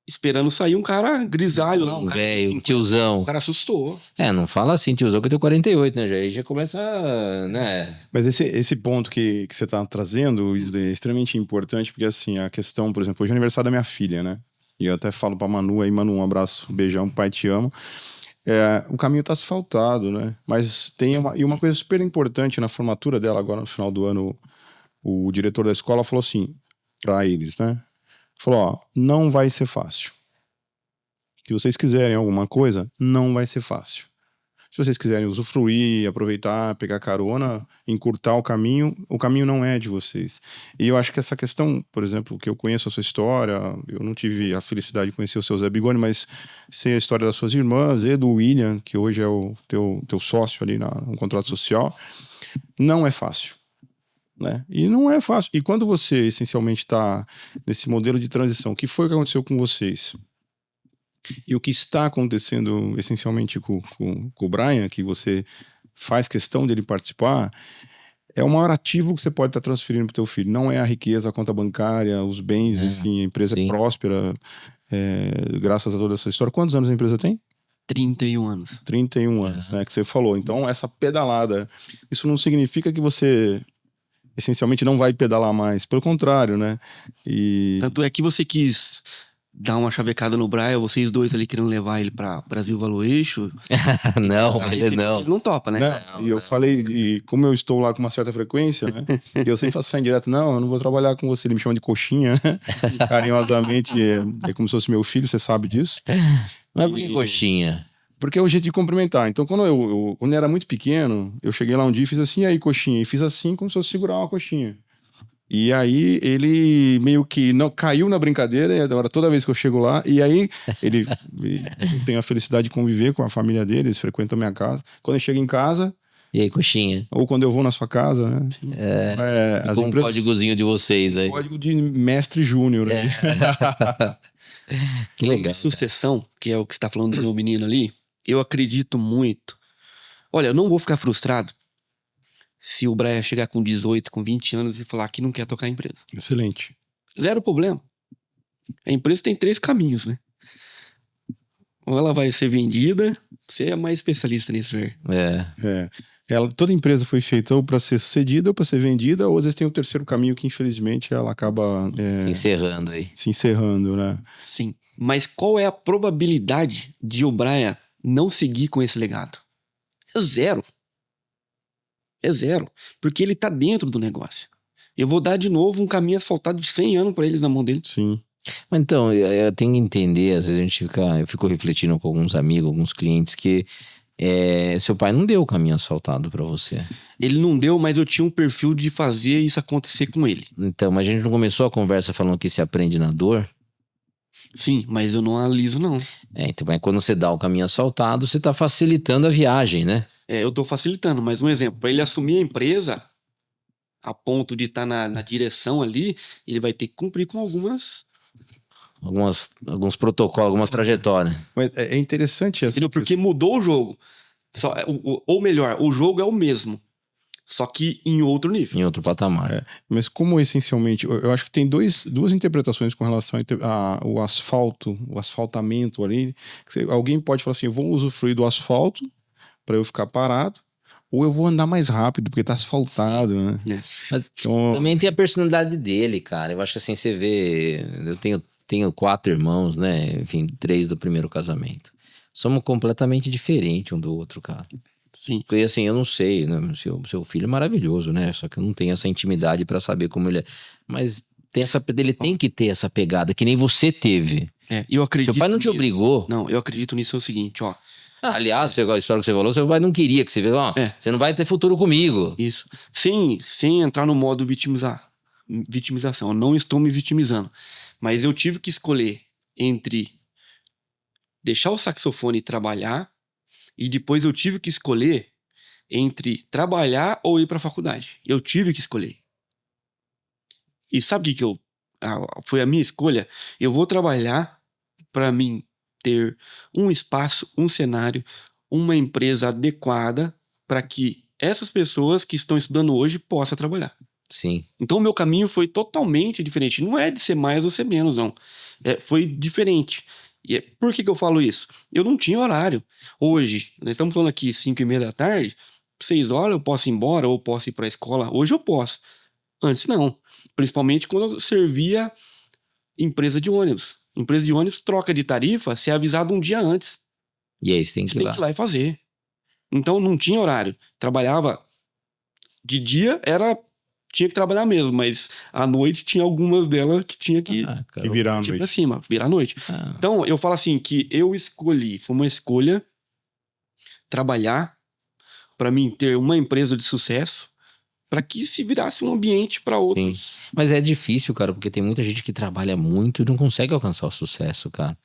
esperando sair um cara grisalho lá. Um velho, tiozão. O cara assustou. Não fala assim, tiozão, que eu tenho 48, né? Aí já começa, né? Mas esse ponto que você tá trazendo é extremamente importante, porque assim, a questão, por exemplo, hoje é aniversário da minha filha, né? E eu até falo pra Manu aí, Manu, um abraço, um beijão, pai, te amo. O caminho tá asfaltado, né? Mas tem uma coisa super importante na formatura dela agora no final do ano. O diretor da escola falou assim pra eles, né? Falou, não vai ser fácil. Se vocês quiserem alguma coisa, não vai ser fácil. Se vocês quiserem usufruir, aproveitar, pegar carona, encurtar o caminho não é de vocês. E eu acho que essa questão, por exemplo, que eu conheço a sua história, eu não tive a felicidade de conhecer o seu Zé Bigoni, mas sei a história das suas irmãs e do William, que hoje é o teu sócio ali no contrato social, não é fácil. Né? E não é fácil. E quando você essencialmente está nesse modelo de transição, o que foi que aconteceu com vocês? E o que está acontecendo essencialmente com o Brian, que você faz questão dele participar, é o maior ativo que você pode estar transferindo para o teu filho. Não é a riqueza, a conta bancária, os bens, enfim, a empresa é próspera, graças a toda essa história. Quantos anos a empresa tem? 31 anos. 31 anos, né, que você falou. Então, essa pedalada, isso não significa que você essencialmente não vai pedalar mais. Pelo contrário, né? Tanto é que você quis dar uma chavecada no Brian, vocês dois ali querendo levar ele pra Brasil Valuation. Não, ele não. Ele não topa, né? E eu falei, e como eu estou lá com uma certa frequência, né? E eu sempre faço essa indireta, não, eu não vou trabalhar com você. Ele me chama de coxinha, carinhosamente, é como se fosse meu filho, você sabe disso. Mas por que coxinha? Porque é o jeito de cumprimentar. Então, quando eu era muito pequeno, eu cheguei lá um dia e fiz assim, e aí, coxinha? E fiz assim, como se eu segurar uma coxinha. E aí, ele meio que não caiu na brincadeira, e agora toda vez que eu chego lá, e aí, eu tenho a felicidade de conviver com a família dele, eles frequentam a minha casa. Quando eu chego em casa... E aí, coxinha? Ou quando eu vou na sua casa, né? As com empresas... um códigozinho de vocês aí. Código de mestre júnior. Que legal. Sucessão, que é o que você tá falando do meu menino ali, eu acredito muito. Olha, eu não vou ficar frustrado se o Brian chegar com 18, com 20 anos e falar que não quer tocar a empresa. Excelente. Zero problema. A empresa tem 3 caminhos, né? Ou ela vai ser vendida, você é mais especialista nisso, velho. Toda empresa foi feita ou para ser sucedida ou para ser vendida, ou às vezes tem o terceiro caminho que infelizmente ela acaba se encerrando aí. Se encerrando, né? Sim. Mas qual é a probabilidade de o Brian não seguir com esse legado? É zero. É zero. Porque ele tá dentro do negócio. Eu vou dar de novo um caminho asfaltado de 100 anos para eles na mão dele. Sim. Mas então, eu tenho que entender, às vezes eu fico refletindo com alguns amigos, alguns clientes, que seu pai não deu o caminho asfaltado para você. Ele não deu, mas eu tinha um perfil de fazer isso acontecer com ele. Então, mas a gente não começou a conversa falando que se aprende na dor? Sim, mas eu não analiso, não. Então, mas quando você dá o caminho asfaltado, você tá facilitando a viagem, né? Eu tô facilitando, mas um exemplo, para ele assumir a empresa, a ponto de estar na direção ali, ele vai ter que cumprir com alguns protocolos, algumas trajetórias. Mas é interessante essa. Porque mudou o jogo. Ou melhor, o jogo é o mesmo, só que em outro nível. Em outro patamar. Mas como essencialmente, eu acho que tem duas interpretações com relação ao asfalto, o asfaltamento ali. Alguém pode falar assim, eu vou usufruir do asfalto para eu ficar parado, ou eu vou andar mais rápido, porque tá asfaltado, né? Mas também tem a personalidade dele, cara. Eu acho que assim, você vê... Eu tenho 4 irmãos, né? Enfim, 3 do primeiro casamento. Somos completamente diferentes um do outro, cara. Sim. Porque assim, eu não sei, né? Seu filho é maravilhoso, né? Só que eu não tenho essa intimidade pra saber como ele é. Mas ele tem que ter essa pegada, que nem você teve. Eu acredito. Seu pai não te obrigou. Não, eu acredito nisso, é o seguinte, ó. Aliás, a história que você falou, seu pai não queria que você viesse, você não vai ter futuro comigo. Isso. Sem entrar no modo vitimização. Eu não estou me vitimizando. Mas eu tive que escolher entre deixar o saxofone trabalhar e depois eu tive que escolher entre trabalhar ou ir para a faculdade. Eu tive que escolher. E sabe o que foi a minha escolha? Eu vou trabalhar para mim ter um espaço, um cenário, uma empresa adequada para que essas pessoas que estão estudando hoje possam trabalhar. Sim. Então o meu caminho foi totalmente diferente. Não é de ser mais ou ser menos, não. Foi diferente. E por que eu falo isso? Eu não tinha horário. Hoje, nós estamos falando aqui 5:30 da tarde, 6 horas eu posso ir embora ou posso ir para a escola. Hoje eu posso. Antes não. Principalmente quando eu servia empresa de ônibus. Empresa de ônibus troca de tarifa se é avisado um dia antes. E aí você tem que ir lá e fazer. Então não tinha horário. Trabalhava de dia, tinha que trabalhar mesmo, mas à noite tinha algumas delas que tinha que virar à noite. Pra cima, virar à noite. Então eu falo assim que eu escolhi, foi uma escolha trabalhar, para mim ter uma empresa de sucesso, para que se virasse um ambiente para outros. Sim. Mas é difícil, cara, porque tem muita gente que trabalha muito e não consegue alcançar o sucesso, cara.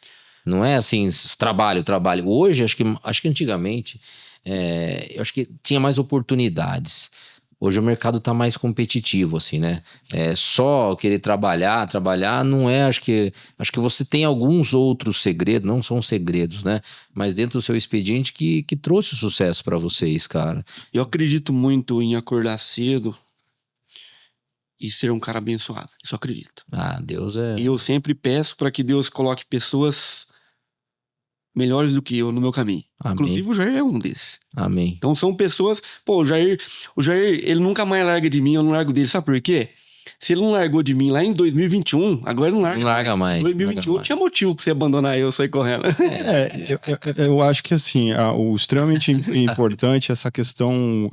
Não é assim, trabalho. Hoje, acho que antigamente, eu acho que tinha mais oportunidades. Hoje o mercado tá mais competitivo, assim, né? Só querer trabalhar, não é, acho que você tem alguns outros segredos, não são segredos, né? Mas dentro do seu expediente que trouxe o sucesso pra vocês, cara. Eu acredito muito em acordar cedo e ser um cara abençoado. Isso eu acredito. Ah, Deus é... E eu sempre peço para que Deus coloque pessoas melhores do que eu no meu caminho. Amém. Inclusive o Jair é um desses. Amém. Então são pessoas... Pô, o Jair, ele nunca mais larga de mim, eu não largo dele. Sabe por quê? Se ele não largou de mim lá em 2021, agora ele não larga. Não larga mais. 2021 tinha motivo pra você abandonar eu sair correndo. Eu acho que assim, o extremamente importante é essa questão.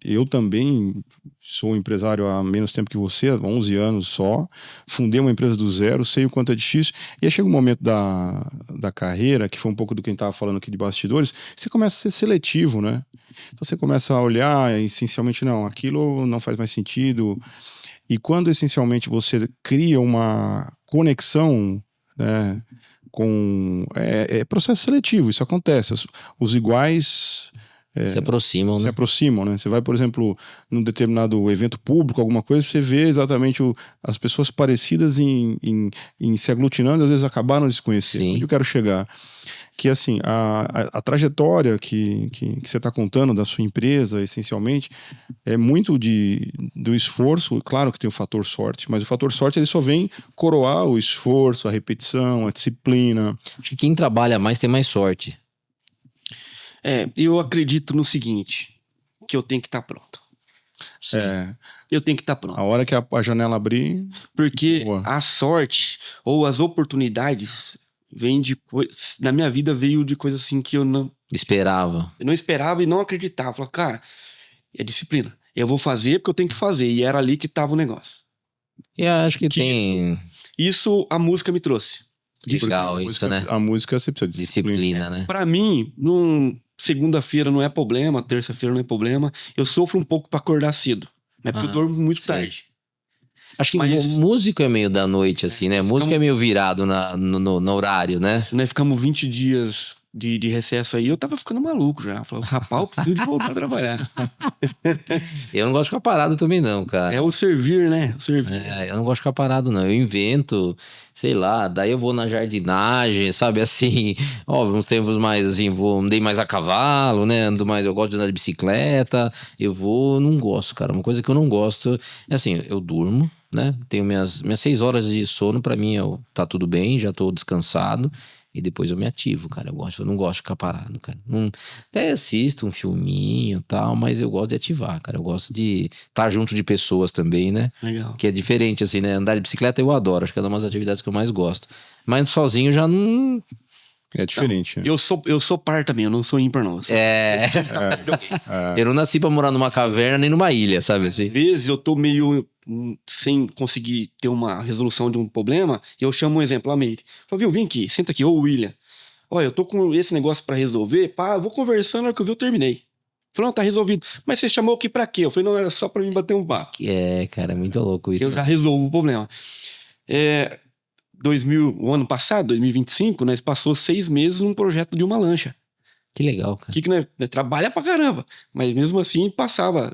Eu também sou empresário há menos tempo que você, há 11 anos só. Fundei uma empresa do zero, sei o quanto é difícil. E aí chega um momento da carreira, que foi um pouco do que a gente estava falando aqui de bastidores, você começa a ser seletivo, né? Então você começa a olhar, essencialmente, não, aquilo não faz mais sentido. E quando essencialmente você cria uma conexão, né, com... É processo seletivo, isso acontece. Os iguais... se aproximam, se né? aproximam, né? Você vai, por exemplo, num determinado evento público, alguma coisa, você vê exatamente as pessoas parecidas em se aglutinando, às vezes acabaram de se conhecer. Sim. Onde eu quero chegar? Que assim, a trajetória que você está contando da sua empresa, essencialmente, é muito do esforço. Claro que tem o fator sorte, mas o fator sorte ele só vem coroar o esforço, a repetição, a disciplina. Acho que quem trabalha mais tem mais sorte. Eu acredito no seguinte, que eu tenho que estar pronto. Eu tenho que estar pronto. A hora que a janela abrir... Porque boa. a sorte ou as oportunidades vêm de coisas... Na minha vida veio de coisas assim que eu não esperava e não acreditava. Falava, cara, é disciplina. Eu vou fazer porque eu tenho que fazer. E era ali que tava o negócio. E acho que tem... Isso a música me trouxe. Legal isso, né? A música você precisa de Disciplina, né? Pra mim, segunda-feira não é problema, terça-feira não é problema. Eu sofro um pouco pra acordar cedo. Mas porque eu durmo muito tarde. Acho que músico é meio da noite, assim, né? Músico é meio virado no horário, né? Nós ficamos 20 dias de recesso aí, eu tava ficando maluco já. Falei, rapaz, eu preciso de voltar a trabalhar. Eu não gosto de ficar parado também, não, cara. É o servir, né? O servir. Eu não gosto de ficar parado, não. Eu invento, sei lá, daí eu vou na jardinagem, sabe, assim, uns tempos mais, assim, andei mais a cavalo, né, eu gosto de andar de bicicleta, não gosto, cara, uma coisa que eu não gosto, é assim, eu durmo, né, tenho minhas 6 horas de sono, pra mim, tá tudo bem, já tô descansado, e depois eu me ativo, cara. Eu não gosto de ficar parado, cara. Até assisto um filminho e tal, mas eu gosto de ativar, cara. Eu gosto de estar junto de pessoas também, né? Legal. Que é diferente, assim, né? Andar de bicicleta eu adoro. Acho que é uma das atividades que eu mais gosto. Mas sozinho já não... É diferente. Não, eu sou par também, eu não sou ímpar, não. Eu não nasci pra morar numa caverna nem numa ilha, sabe assim? Às vezes eu tô meio sem conseguir ter uma resolução de um problema, e eu chamo um exemplo, a Meire. Fala, viu, vem aqui, senta aqui, ô William. Olha, eu tô com esse negócio pra resolver, eu vou conversando, na hora que eu vi, eu terminei. Falei, não, tá resolvido. Mas você chamou aqui pra quê? Eu falei, não, era só pra mim bater um papo. Cara, é muito louco isso. Eu já resolvo o problema. O ano passado, 2025, nós passou 6 meses num projeto de uma lancha. Que legal, cara. Que nós trabalha pra caramba. Mas mesmo assim,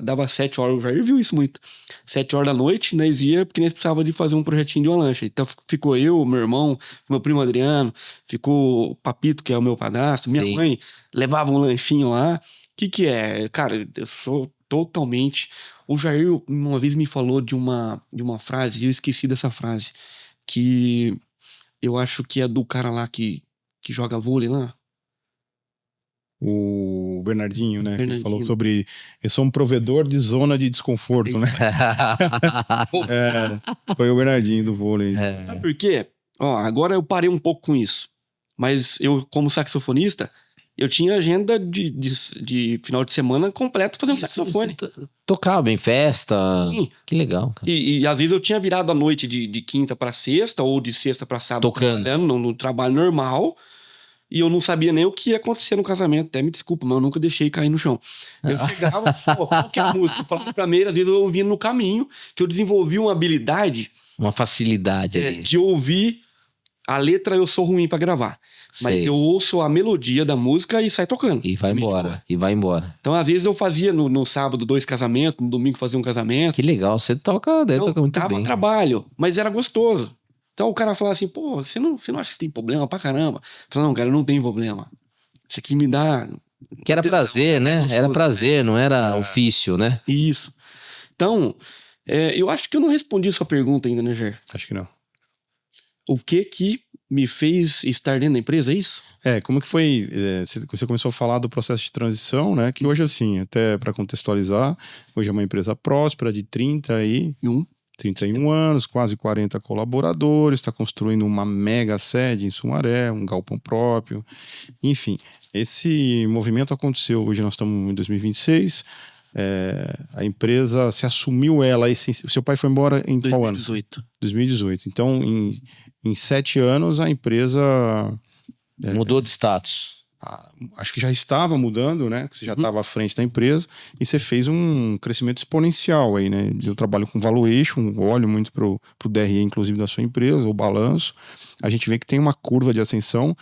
dava 7 horas, o Jair viu isso muito. 7 horas da noite, nós ia, porque nós precisávamos de fazer um projetinho de uma lancha. Então ficou eu, meu irmão, meu primo Adriano, ficou o Papito, que é o meu padrasto, minha mãe levava um lanchinho lá. O que é? Cara, eu sou totalmente... O Jair uma vez me falou de uma frase, e eu esqueci dessa frase, que eu acho que é do cara lá que joga vôlei lá. O Bernardinho, né? Que falou sobre... Eu sou um provedor de zona de desconforto, né? Foi o Bernardinho do vôlei. Sabe por quê? Agora eu parei um pouco com isso. Mas eu, como saxofonista, eu tinha agenda de final de semana completo fazendo saxofone. Tocava em festa. Sim. Que legal, cara. E às vezes eu tinha virado a noite de quinta pra sexta, ou de sexta pra sábado, tocando trabalhando no trabalho normal. e eu não sabia nem o que ia acontecer no casamento. Até me desculpa, mas eu nunca deixei cair no chão. Eu chegava, pô, qual que é a música? Eu falava pra mim, às vezes eu ouvia no caminho, que eu desenvolvi uma habilidade... Uma facilidade ali. de ouvir a letra, eu sou ruim pra gravar. Mas Sei. eu ouço a melodia da música e sai tocando. E vai embora. E vai embora. Então, às vezes, eu fazia no sábado 2 casamentos, no domingo fazia um casamento. Que legal. Você toca, deve tocar muito dava bem. trabalho, mas era gostoso. Então o cara falava assim, pô, você não acha que tem problema pra caramba? Eu falei, não, cara, eu não tenho problema. Isso aqui me dá... Que era prazer, né? Era prazer, não era ofício, né? Isso. Então, eu acho que eu não respondi a sua pergunta ainda, né, Ger? Acho que não. O que me fez estar dentro da empresa, é isso? Como que foi? Você começou a falar do processo de transição, né? Que hoje, assim, até para contextualizar, hoje é uma empresa próspera de 31 anos, quase 40 colaboradores, está construindo uma mega sede em Sumaré, um galpão próprio. Enfim, esse movimento aconteceu, hoje nós estamos em 2026, a empresa se assumiu o seu pai foi embora em qual ano? 2018. Então, em 7 anos, a empresa... Mudou de status. Acho que já estava mudando, né? Que você já estava à frente da empresa e você fez um crescimento exponencial aí, né? Eu trabalho com valuation, olho muito pro DRE, inclusive, da sua empresa, o balanço. A gente vê que tem uma curva de ascensão,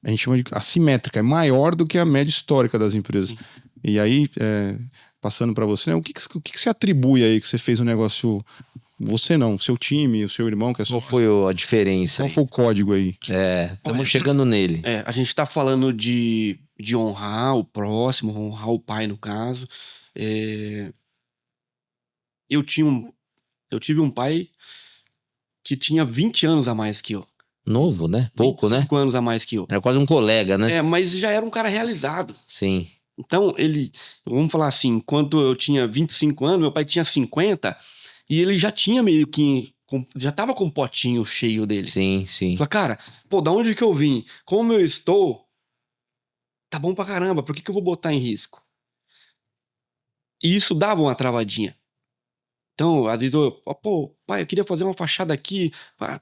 a gente chama de assimétrica, é maior do que a média histórica das empresas. Sim. E aí, passando para você, né? O que você atribui aí que você fez um negócio... Você não, seu time, o seu irmão... Qual foi a diferença? Qual foi o código aí? Estamos chegando nele. A gente tá falando de honrar o próximo, honrar o pai, no caso. Eu tive um pai que tinha 20 anos a mais que eu. Novo, né? Pouco, né? 5 anos a mais que eu. Era quase um colega, né? Mas já era um cara realizado. Sim. Então, vamos falar assim, enquanto eu tinha 25 anos, meu pai tinha 50... E ele já tinha meio que... Já tava com um potinho cheio dele. Sim, sim. Falei, cara, da onde que eu vim? Como eu estou? Tá bom pra caramba, por que eu vou botar em risco? E isso dava uma travadinha. Então, às vezes pai, eu queria fazer uma fachada aqui.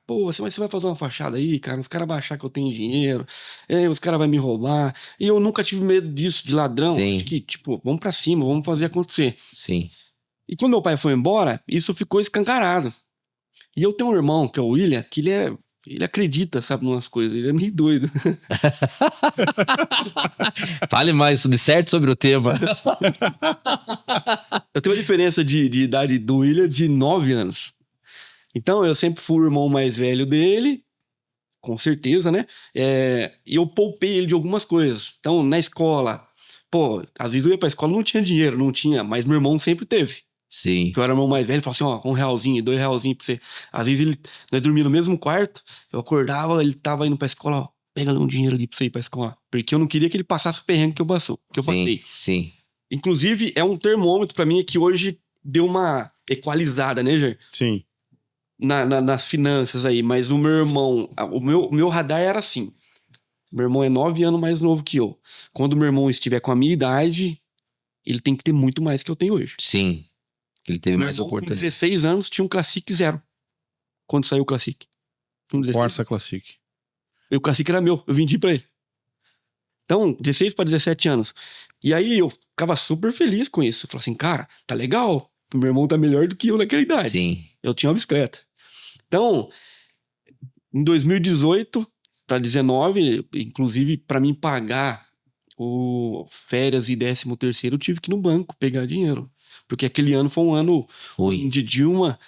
Você vai fazer uma fachada aí, cara? Os caras vão achar que eu tenho dinheiro. Os caras vão me roubar. E eu nunca tive medo disso, de ladrão. Sim. Acho que, vamos pra cima, vamos fazer acontecer. Sim. E quando meu pai foi embora, isso ficou escancarado. E eu tenho um irmão, que é o William, que ele acredita, sabe, numas coisas. Ele é meio doido. Fale mais de certo sobre o tema. Eu tenho uma diferença de idade do William de 9 anos. Então, eu sempre fui o irmão mais velho dele, com certeza, né? E eu poupei ele de algumas coisas. Então, na escola, às vezes eu ia pra escola, não tinha dinheiro, mas meu irmão sempre teve. Sim. Que eu era o irmão mais velho, ele falava assim, R$1, R$2 pra você. Às vezes nós dormíamos no mesmo quarto, eu acordava, ele tava indo pra escola, pega ali um dinheiro ali pra você ir pra escola. Porque eu não queria que ele passasse o perrengue que eu passei. Sim. Inclusive, é um termômetro pra mim que hoje deu uma equalizada, né, Jair? Sim. Nas finanças aí, mas o meu irmão, o meu radar era assim. Meu irmão é 9 anos mais novo que eu. Quando meu irmão estiver com a minha idade, ele tem que ter muito mais que eu tenho hoje. Sim. Ele teve mais oportunidade. Com 16 anos tinha um Classic 0. Quando saiu o Classic. Corsa Classic. E o Classic era meu, eu vendi pra ele. Então, 16 para 17 anos. E aí eu ficava super feliz com isso. Eu falei assim, cara, tá legal. O meu irmão tá melhor do que eu naquela idade. Sim. Eu tinha uma bicicleta. Então, em 2018 para 19, inclusive para mim pagar o férias e 13º, eu tive que ir no banco pegar dinheiro. Porque aquele ano foi um ano de Dilma.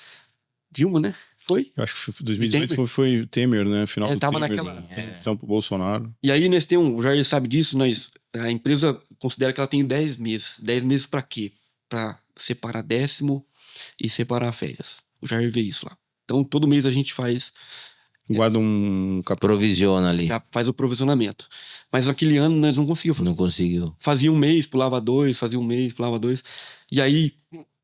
Dilma, né? Foi? Eu acho que 2018 foi o Temer, né? Final do tava Temer, naquela eleição pro Bolsonaro. E aí, o Jair sabe disso, a empresa considera que ela tem 10 meses. 10 meses pra quê? Pra separar 10º e separar férias. O Jair vê isso lá. Então, todo mês a gente faz... Guarda um... Provisiona ali. Já faz o provisionamento. Mas naquele ano, nós não conseguimos. Não conseguiu. Fazia um mês, pulava 2, fazia um mês, pulava 2. E aí,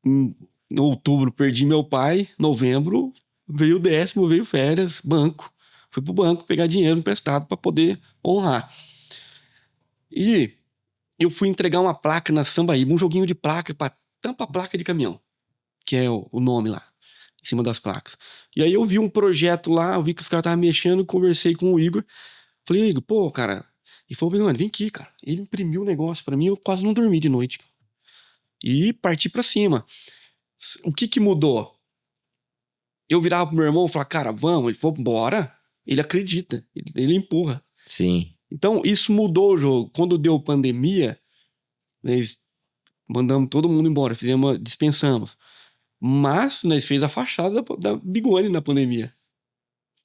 em outubro, perdi meu pai. Novembro, veio o 10º, veio férias, banco. Fui pro banco pegar dinheiro emprestado para poder honrar. E eu fui entregar uma placa na Sambaíba, um joguinho de placa para tampa placa de caminhão, que é o nome lá, em cima das placas. E aí eu vi um projeto lá, eu vi que os caras estavam mexendo, conversei com o Igor. Falei, Igor, cara, E falou, mano, vem aqui, cara. Ele imprimiu o negócio pra mim, eu quase não dormi de noite. E parti pra cima. O que mudou? Eu virava pro meu irmão e falava, cara, vamos. Ele falou, bora. Ele acredita, ele empurra. Sim. Então, isso mudou o jogo. Quando deu pandemia, nós mandamos todo mundo embora, dispensamos. Mas nós fez a fachada da Bigoni na pandemia.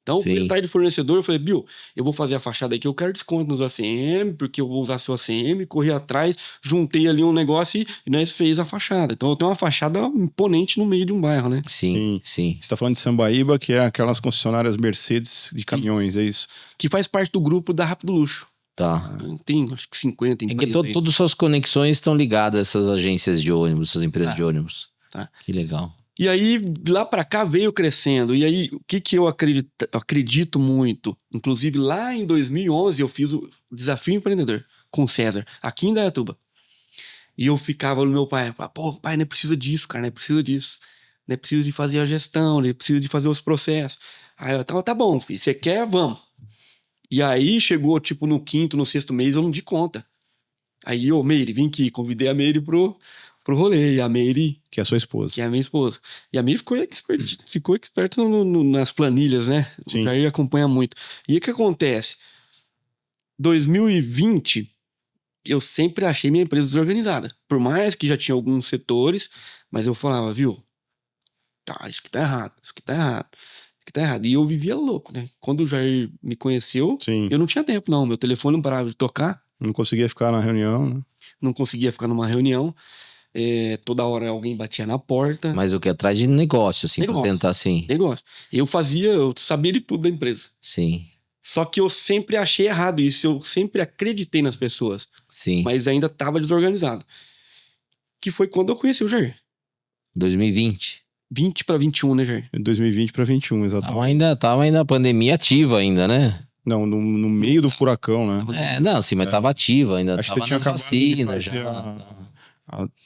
Então, eu fui atrás de fornecedor, eu falei, Bill, eu vou fazer a fachada aqui, eu quero desconto nos ACM, porque eu vou usar seu ACM, corri atrás, juntei ali um negócio e nós fez a fachada. Então, eu tenho uma fachada imponente no meio de um bairro, né? Sim. Você tá falando de Sambaíba, que é aquelas concessionárias Mercedes de caminhões, é isso? Que faz parte do grupo da Rápido Luxo. Tá. Tem, acho que 50 empresas. É que todas suas conexões estão ligadas a essas agências de ônibus, essas empresas de ônibus. Tá. Que legal. E aí, lá pra cá veio crescendo. E aí, o que eu acredito muito? Inclusive, lá em 2011, eu fiz o Desafio Empreendedor com o César, aqui em Indaiatuba. E eu ficava no meu pai, pô, pai, não precisa disso, cara, não precisa disso. Não precisa de fazer a gestão, não precisa de fazer os processos. Aí eu, tá bom, filho, você quer, vamos. E aí, chegou, tipo, no 5º, no 6º mês, eu não di conta. Aí eu, Meire, vim aqui, convidei a Meire pro rolê. E a Meire... Que é a sua esposa. Que é a minha esposa. E a Meire ficou experta nas planilhas, né? Sim. O Jair acompanha muito. E o que acontece? 2020, eu sempre achei minha empresa desorganizada. Por mais que já tinha alguns setores, mas eu falava, viu? Tá, isso que tá errado, isso que tá errado. Isso que tá errado. E eu vivia louco, né? Quando o Jair me conheceu, Sim. eu não tinha tempo, não. Meu telefone não parava de tocar. Não conseguia ficar na reunião, né? Não conseguia ficar numa reunião. Toda hora alguém batia na porta. Mas o que? Atrás de negócio, assim, pra tentar assim. Negócio. Eu sabia de tudo da empresa. Sim. Só que eu sempre achei errado isso. Eu sempre acreditei nas pessoas. Sim. Mas ainda tava desorganizado. Que foi quando eu conheci o Jair. 2020. 20 para 21, né, Jair? 2020 para 21, exatamente. Tava ainda a pandemia ativa ainda, né? Não, no meio do furacão, né? Não, sim, mas tava ativa ainda. Acho tava que você tinha nas acabado vacinas de fazer já.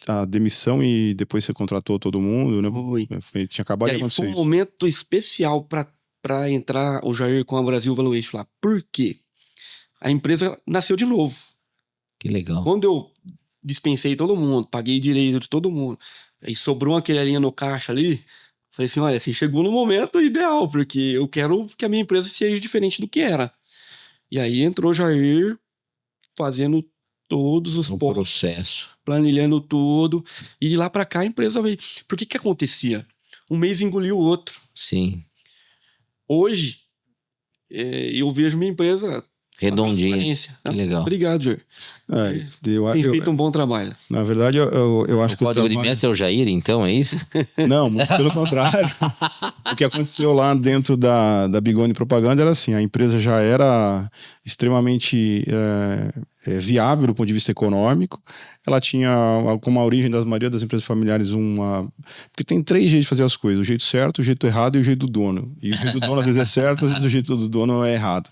a demissão e depois você contratou todo mundo, né? Tinha acabado de acontecer. Foi um momento especial para entrar o Jair com a Brasil Valuation lá. Por quê? A empresa nasceu de novo. Que legal. Quando eu dispensei todo mundo, paguei direito de todo mundo, aí sobrou aquela linha no caixa ali, falei assim, olha, você chegou no momento ideal, porque eu quero que a minha empresa seja diferente do que era. E aí entrou o Jair fazendo todos os processo, planilhando tudo, e de lá pra cá a empresa veio. Por que acontecia? Um mês engoliu o outro. Sim. Hoje, eu vejo minha empresa redondinha. Que legal. Obrigado, Jair. Tem feito um bom trabalho. Na verdade, eu acho que o código de mestre é o Jair, então, é isso? Não, muito pelo contrário. O que aconteceu lá dentro da Bigoni Propaganda era assim, a empresa já era extremamente viável do ponto de vista econômico. Ela tinha, como a origem da maioria das empresas familiares, porque tem 3 jeitos de fazer as coisas: o jeito certo, o jeito errado e o jeito do dono. E o jeito do dono às vezes é certo, às vezes o jeito do dono é errado.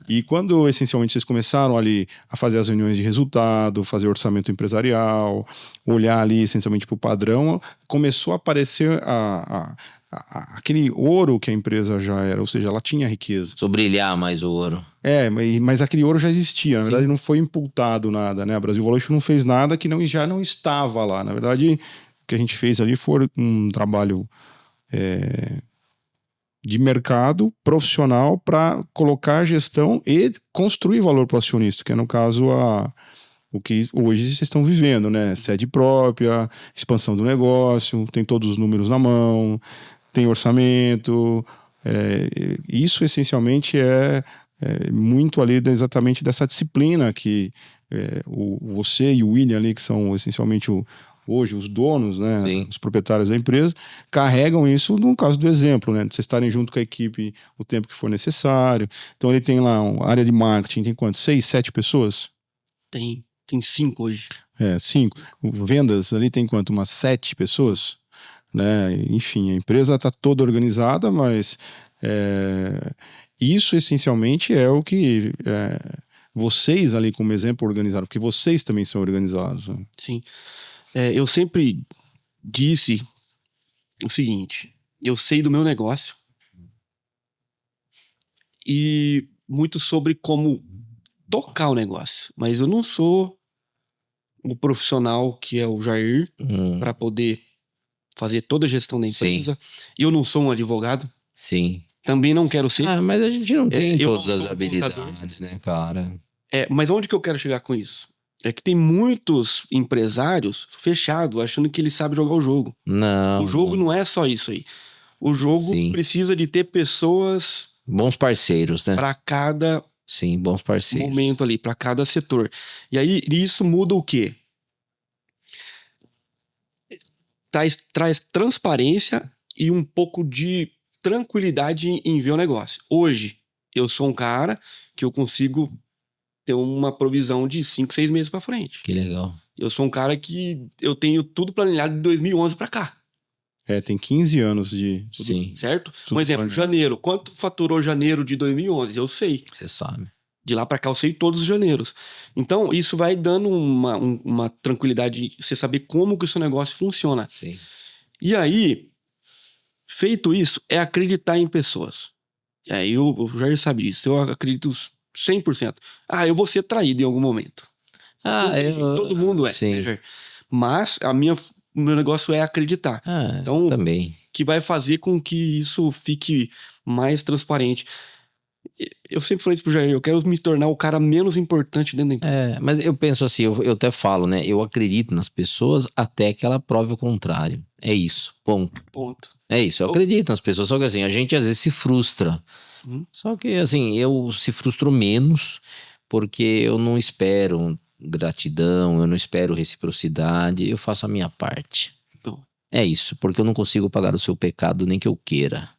E quando essencialmente vocês começaram ali a fazer as reuniões de resultado, fazer orçamento empresarial, olhar ali essencialmente para o padrão, começou a aparecer aquele ouro que a empresa já era, ou seja, ela tinha riqueza. Brilhar mais o ouro. Mas aquele ouro já existia, na verdade não foi imputado nada, né? A Brasil Valuation não fez nada que já não estava lá. Na verdade, o que a gente fez ali foi um trabalho de mercado profissional para colocar a gestão e construir valor para o acionista, que é no caso o que hoje vocês estão vivendo, né? Sede própria, expansão do negócio, tem todos os números na mão, tem orçamento. Isso essencialmente é muito ali exatamente dessa disciplina que você e o William ali, que são essencialmente hoje os donos, né, os proprietários da empresa, carregam isso no caso do exemplo, né? Vocês estarem junto com a equipe o tempo que for necessário. Então ele tem lá uma área de marketing, tem quanto? 6, 7 pessoas? Tem 5 hoje. 5. Vendas ali tem quanto? Umas 7 pessoas? Né? Enfim, a empresa está toda organizada, mas isso essencialmente é o que vocês ali como exemplo organizaram, porque vocês também são organizados. Né? Sim. Eu sempre disse o seguinte: eu sei do meu negócio e muito sobre como tocar o negócio. Mas eu não sou o profissional que é o Jair para poder fazer toda a gestão da empresa. E eu não sou um advogado. Sim. Também não quero ser. Mas a gente não tem eu todas não as sou habilidades, contador. né, cara? Mas onde que eu quero chegar com isso? É que tem muitos empresários fechados, achando que eles sabem jogar o jogo. Não. O jogo não é só isso aí. O jogo Sim. precisa de ter pessoas Bons parceiros, né? para cada Sim, bons parceiros. momento ali, para cada setor. E aí, isso muda o quê? Traz transparência e um pouco de tranquilidade em ver o negócio. Hoje, eu sou um cara que eu consigo ter uma provisão de 5, 6 meses para frente. Que legal. Eu sou um cara que eu tenho tudo planejado de 2011 para cá. Tem 15 anos de... Sim, Certo? Tudo Um exemplo, planejado. janeiro. Quanto faturou janeiro de 2011? Eu sei. você sabe. De lá para cá eu sei todos os janeiros. Então, isso vai dando uma tranquilidade de você saber como que o seu negócio funciona. Sim. E aí, feito isso, é acreditar em pessoas. E aí, o Jair sabe disso. Eu acredito 100%. Eu vou ser traído em algum momento. Todo mundo é. Sim. Né, Jair? Mas o meu negócio é acreditar. Então, também. que vai fazer com que isso fique mais transparente. Eu sempre falei isso pro Jair, eu quero me tornar o cara menos importante dentro da empresa. Mas eu penso assim, eu até falo, né? Eu acredito nas pessoas até que ela prove o contrário. É isso, ponto. É isso, eu acredito nas pessoas, só que assim, a gente às vezes se frustra. Só que assim, eu se frustro menos porque eu não espero gratidão, eu não espero reciprocidade, eu faço a minha parte. É isso, porque eu não consigo pagar o seu pecado nem que eu queira.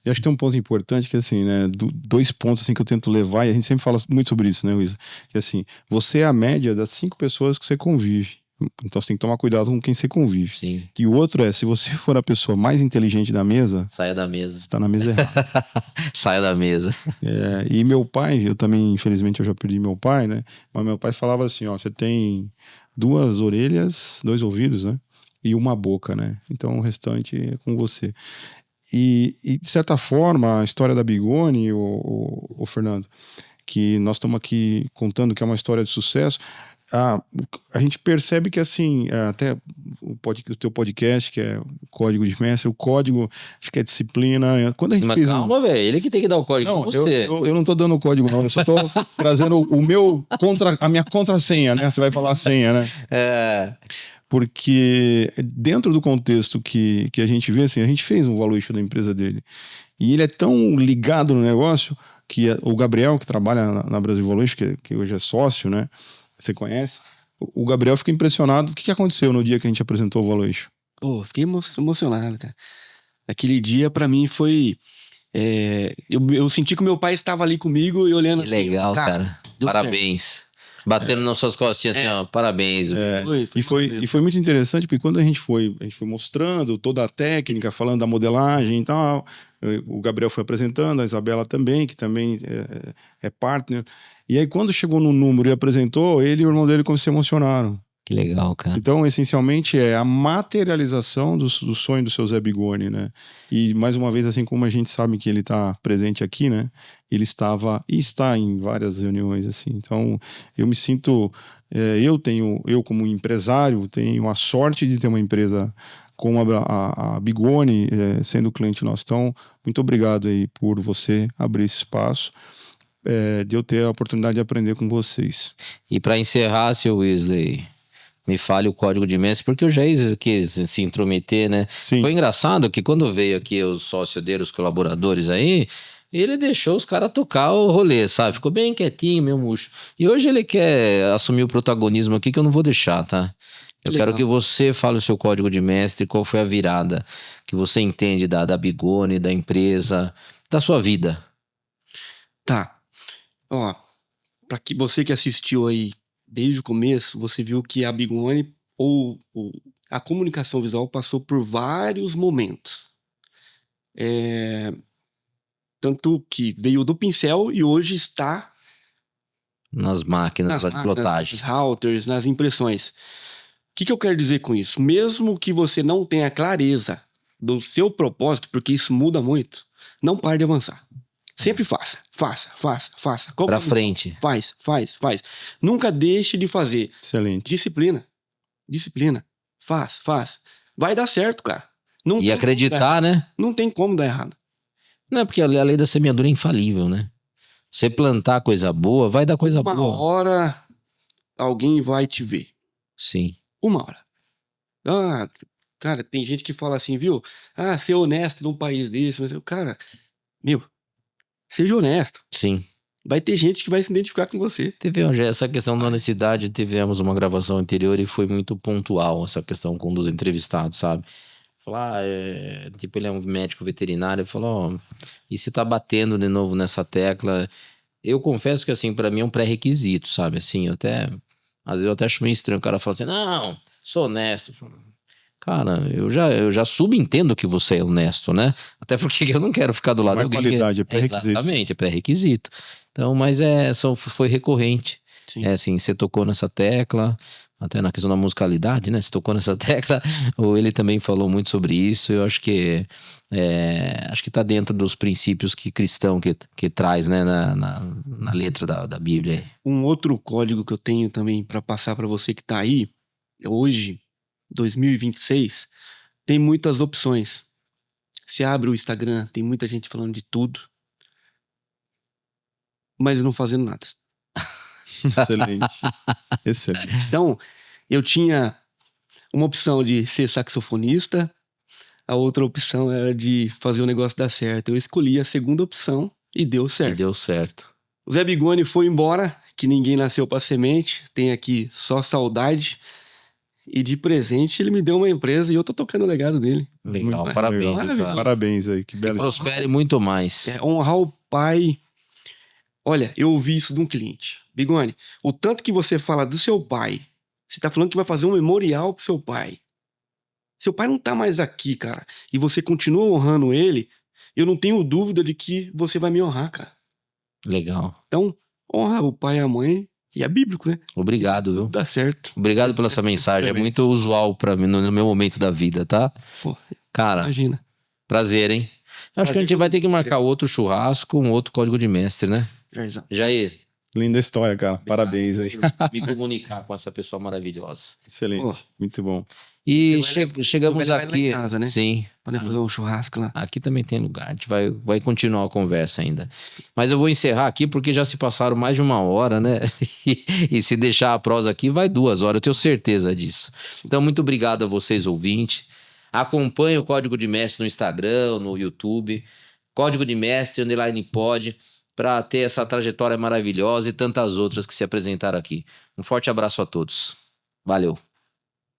Eu acho que tem um ponto importante que, assim, né, dois pontos, assim, que eu tento levar, e a gente sempre fala muito sobre isso, né, Luísa? Que, assim, você é a média das 5 pessoas que você convive. Então, você tem que tomar cuidado com quem você convive. Sim. E o outro é, se você for a pessoa mais inteligente da mesa... Saia da mesa. Você tá na mesa errada. Saia da mesa. E meu pai, eu também, infelizmente, eu já perdi meu pai, né? Mas meu pai falava assim, ó, você tem 2 orelhas, 2 ouvidos, né? E uma boca, né? Então, o restante é com você. E de certa forma, a história da Bigoni, o Fernando, que nós estamos aqui contando que é uma história de sucesso, a gente percebe que, assim, até o teu podcast, que é o Código de Mestre, o código, acho que é disciplina. Quando a gente fez calma, velho, ele que tem que dar o código. Não, você. eu não tô dando o código, não. Eu só tô trazendo a minha contrassenha, né? Você vai falar a senha, né? Porque dentro do contexto que a gente vê, assim, a gente fez um valuation da empresa dele. E ele é tão ligado no negócio que o Gabriel, que trabalha na Brasil Valuation, que hoje é sócio, né? Você conhece? O Gabriel fica impressionado. O que aconteceu no dia que a gente apresentou o valuation? Fiquei emocionado, cara. Aquele dia, pra mim, foi... eu senti que o meu pai estava ali comigo e olhando que legal, cara. Parabéns. Certo. Batendo nas suas costinhas assim, ó, parabéns. E foi muito interessante, porque quando a gente foi mostrando toda a técnica, falando da modelagem e tal, o Gabriel foi apresentando, a Isabela também, que também é partner. E aí, quando chegou no número e apresentou, ele e o irmão dele se emocionaram. Que legal, cara. Então, essencialmente, é a materialização do sonho do seu Zé Bigoni, né? E, mais uma vez, assim como a gente sabe que ele está presente aqui, né? Ele estava e está em várias reuniões, assim. Então, eu me sinto... eu como empresário, tenho a sorte de ter uma empresa como a Bigoni sendo cliente nosso. Então, muito obrigado aí por você abrir esse espaço, de eu ter a oportunidade de aprender com vocês. E para encerrar, seu Wesley... Me fale o código de mestre, porque eu já quis se intrometer, né? Sim. Foi engraçado que quando veio aqui os sócios dele, os colaboradores aí, ele deixou os caras tocar o rolê, sabe? Ficou bem quietinho, meu murcho. E hoje ele quer assumir o protagonismo aqui, que eu não vou deixar, tá? Eu quero que você fale o seu código de mestre, qual foi a virada que você entende da Bigoni, da empresa, da sua vida. Tá. Pra você que assistiu aí desde o começo, você viu que a Bigoni ou a comunicação visual passou por vários momentos. Tanto que veio do pincel e hoje está nas máquinas de plotagem, nos routers, nas impressões. O que eu quero dizer com isso? Mesmo que você não tenha clareza do seu propósito, porque isso muda muito, não pare de avançar. Sempre faça. Qual Pra posição? frente. Faz. Nunca deixe de fazer. Excelente. Disciplina. Faz. Vai dar certo, cara. Não E tem acreditar, né? Não tem como dar errado. Não é porque a lei da semeadura é infalível, né? Você plantar coisa boa, vai dar coisa Uma boa. hora alguém vai te ver. Sim. Uma hora. Ah, cara, tem gente que fala assim, viu? Ah, ser honesto num país desse. Mas, cara, seja honesto. Sim. Vai ter gente que vai se identificar com você. Teve essa questão da honestidade, tivemos uma gravação anterior e foi muito pontual essa questão com um dos entrevistados, sabe? Falar, tipo, ele é um médico veterinário, falou, ó, e se tá batendo de novo nessa tecla? Eu confesso que, assim, pra mim é um pré-requisito, sabe? Assim, às vezes eu até acho meio estranho, o cara fala assim, não, sou honesto. Cara, eu já subentendo que você é honesto, né? Até porque eu não quero ficar do lado de alguém. Qualidade, é pré-requisito. Exatamente, é pré-requisito. Então, mas foi recorrente. Sim. Assim, você tocou nessa tecla, até na questão da musicalidade, né? Você tocou nessa tecla, ou ele também falou muito sobre isso. Eu acho que tá dentro dos princípios cristão que traz, né? Na letra da Bíblia. Um outro código que eu tenho também pra passar pra você que tá aí, hoje, 2026, tem muitas opções. Você abre o Instagram, tem muita gente falando de tudo, mas não fazendo nada. Excelente. Então, eu tinha uma opção de ser saxofonista, a outra opção era de fazer o negócio dar certo. Eu escolhi a segunda opção e deu certo. E deu certo. O Zé Bigoni foi embora, que ninguém nasceu pra semente, tem aqui só saudade. E de presente ele me deu uma empresa e eu tô tocando o legado dele. Legal, Muito parabéns. legal. Viu, cara? Parabéns aí, que Que belo. prospere muito mais. Honrar o pai. Olha, eu ouvi isso de um cliente. Bigoni, o tanto que você fala do seu pai, você tá falando que vai fazer um memorial pro seu pai. Seu pai não tá mais aqui, cara. E você continua honrando ele, eu não tenho dúvida de que você vai me honrar, cara. Legal. Então, honra o pai e a mãe. E é bíblico, né? Obrigado, viu? Dá certo. Obrigado pela essa mensagem. É muito usual pra mim no meu momento da vida, tá? Pô, Cara, imagina. prazer, hein? Acho que a gente vai ter que marcar outro churrasco, um outro código de mestre, né? Jairzão. Jair, Linda história, cara. Parabéns aí. me comunicar com essa pessoa maravilhosa. Excelente. Pô. Muito bom. E Você chegamos vai levar ele lá aqui. em casa, né? Sim. Podemos fazer um churrasco lá. Aqui também tem lugar. A gente vai continuar a conversa ainda. Mas eu vou encerrar aqui porque já se passaram mais de 1 hora, né? E se deixar a prosa aqui, vai 2 horas. Eu tenho certeza disso. Então, muito obrigado a vocês, ouvintes. Acompanhe o Código de Mestre no Instagram, no YouTube. Código de Mestre, _pod, para ter essa trajetória maravilhosa e tantas outras que se apresentaram aqui. Um forte abraço a todos. Valeu.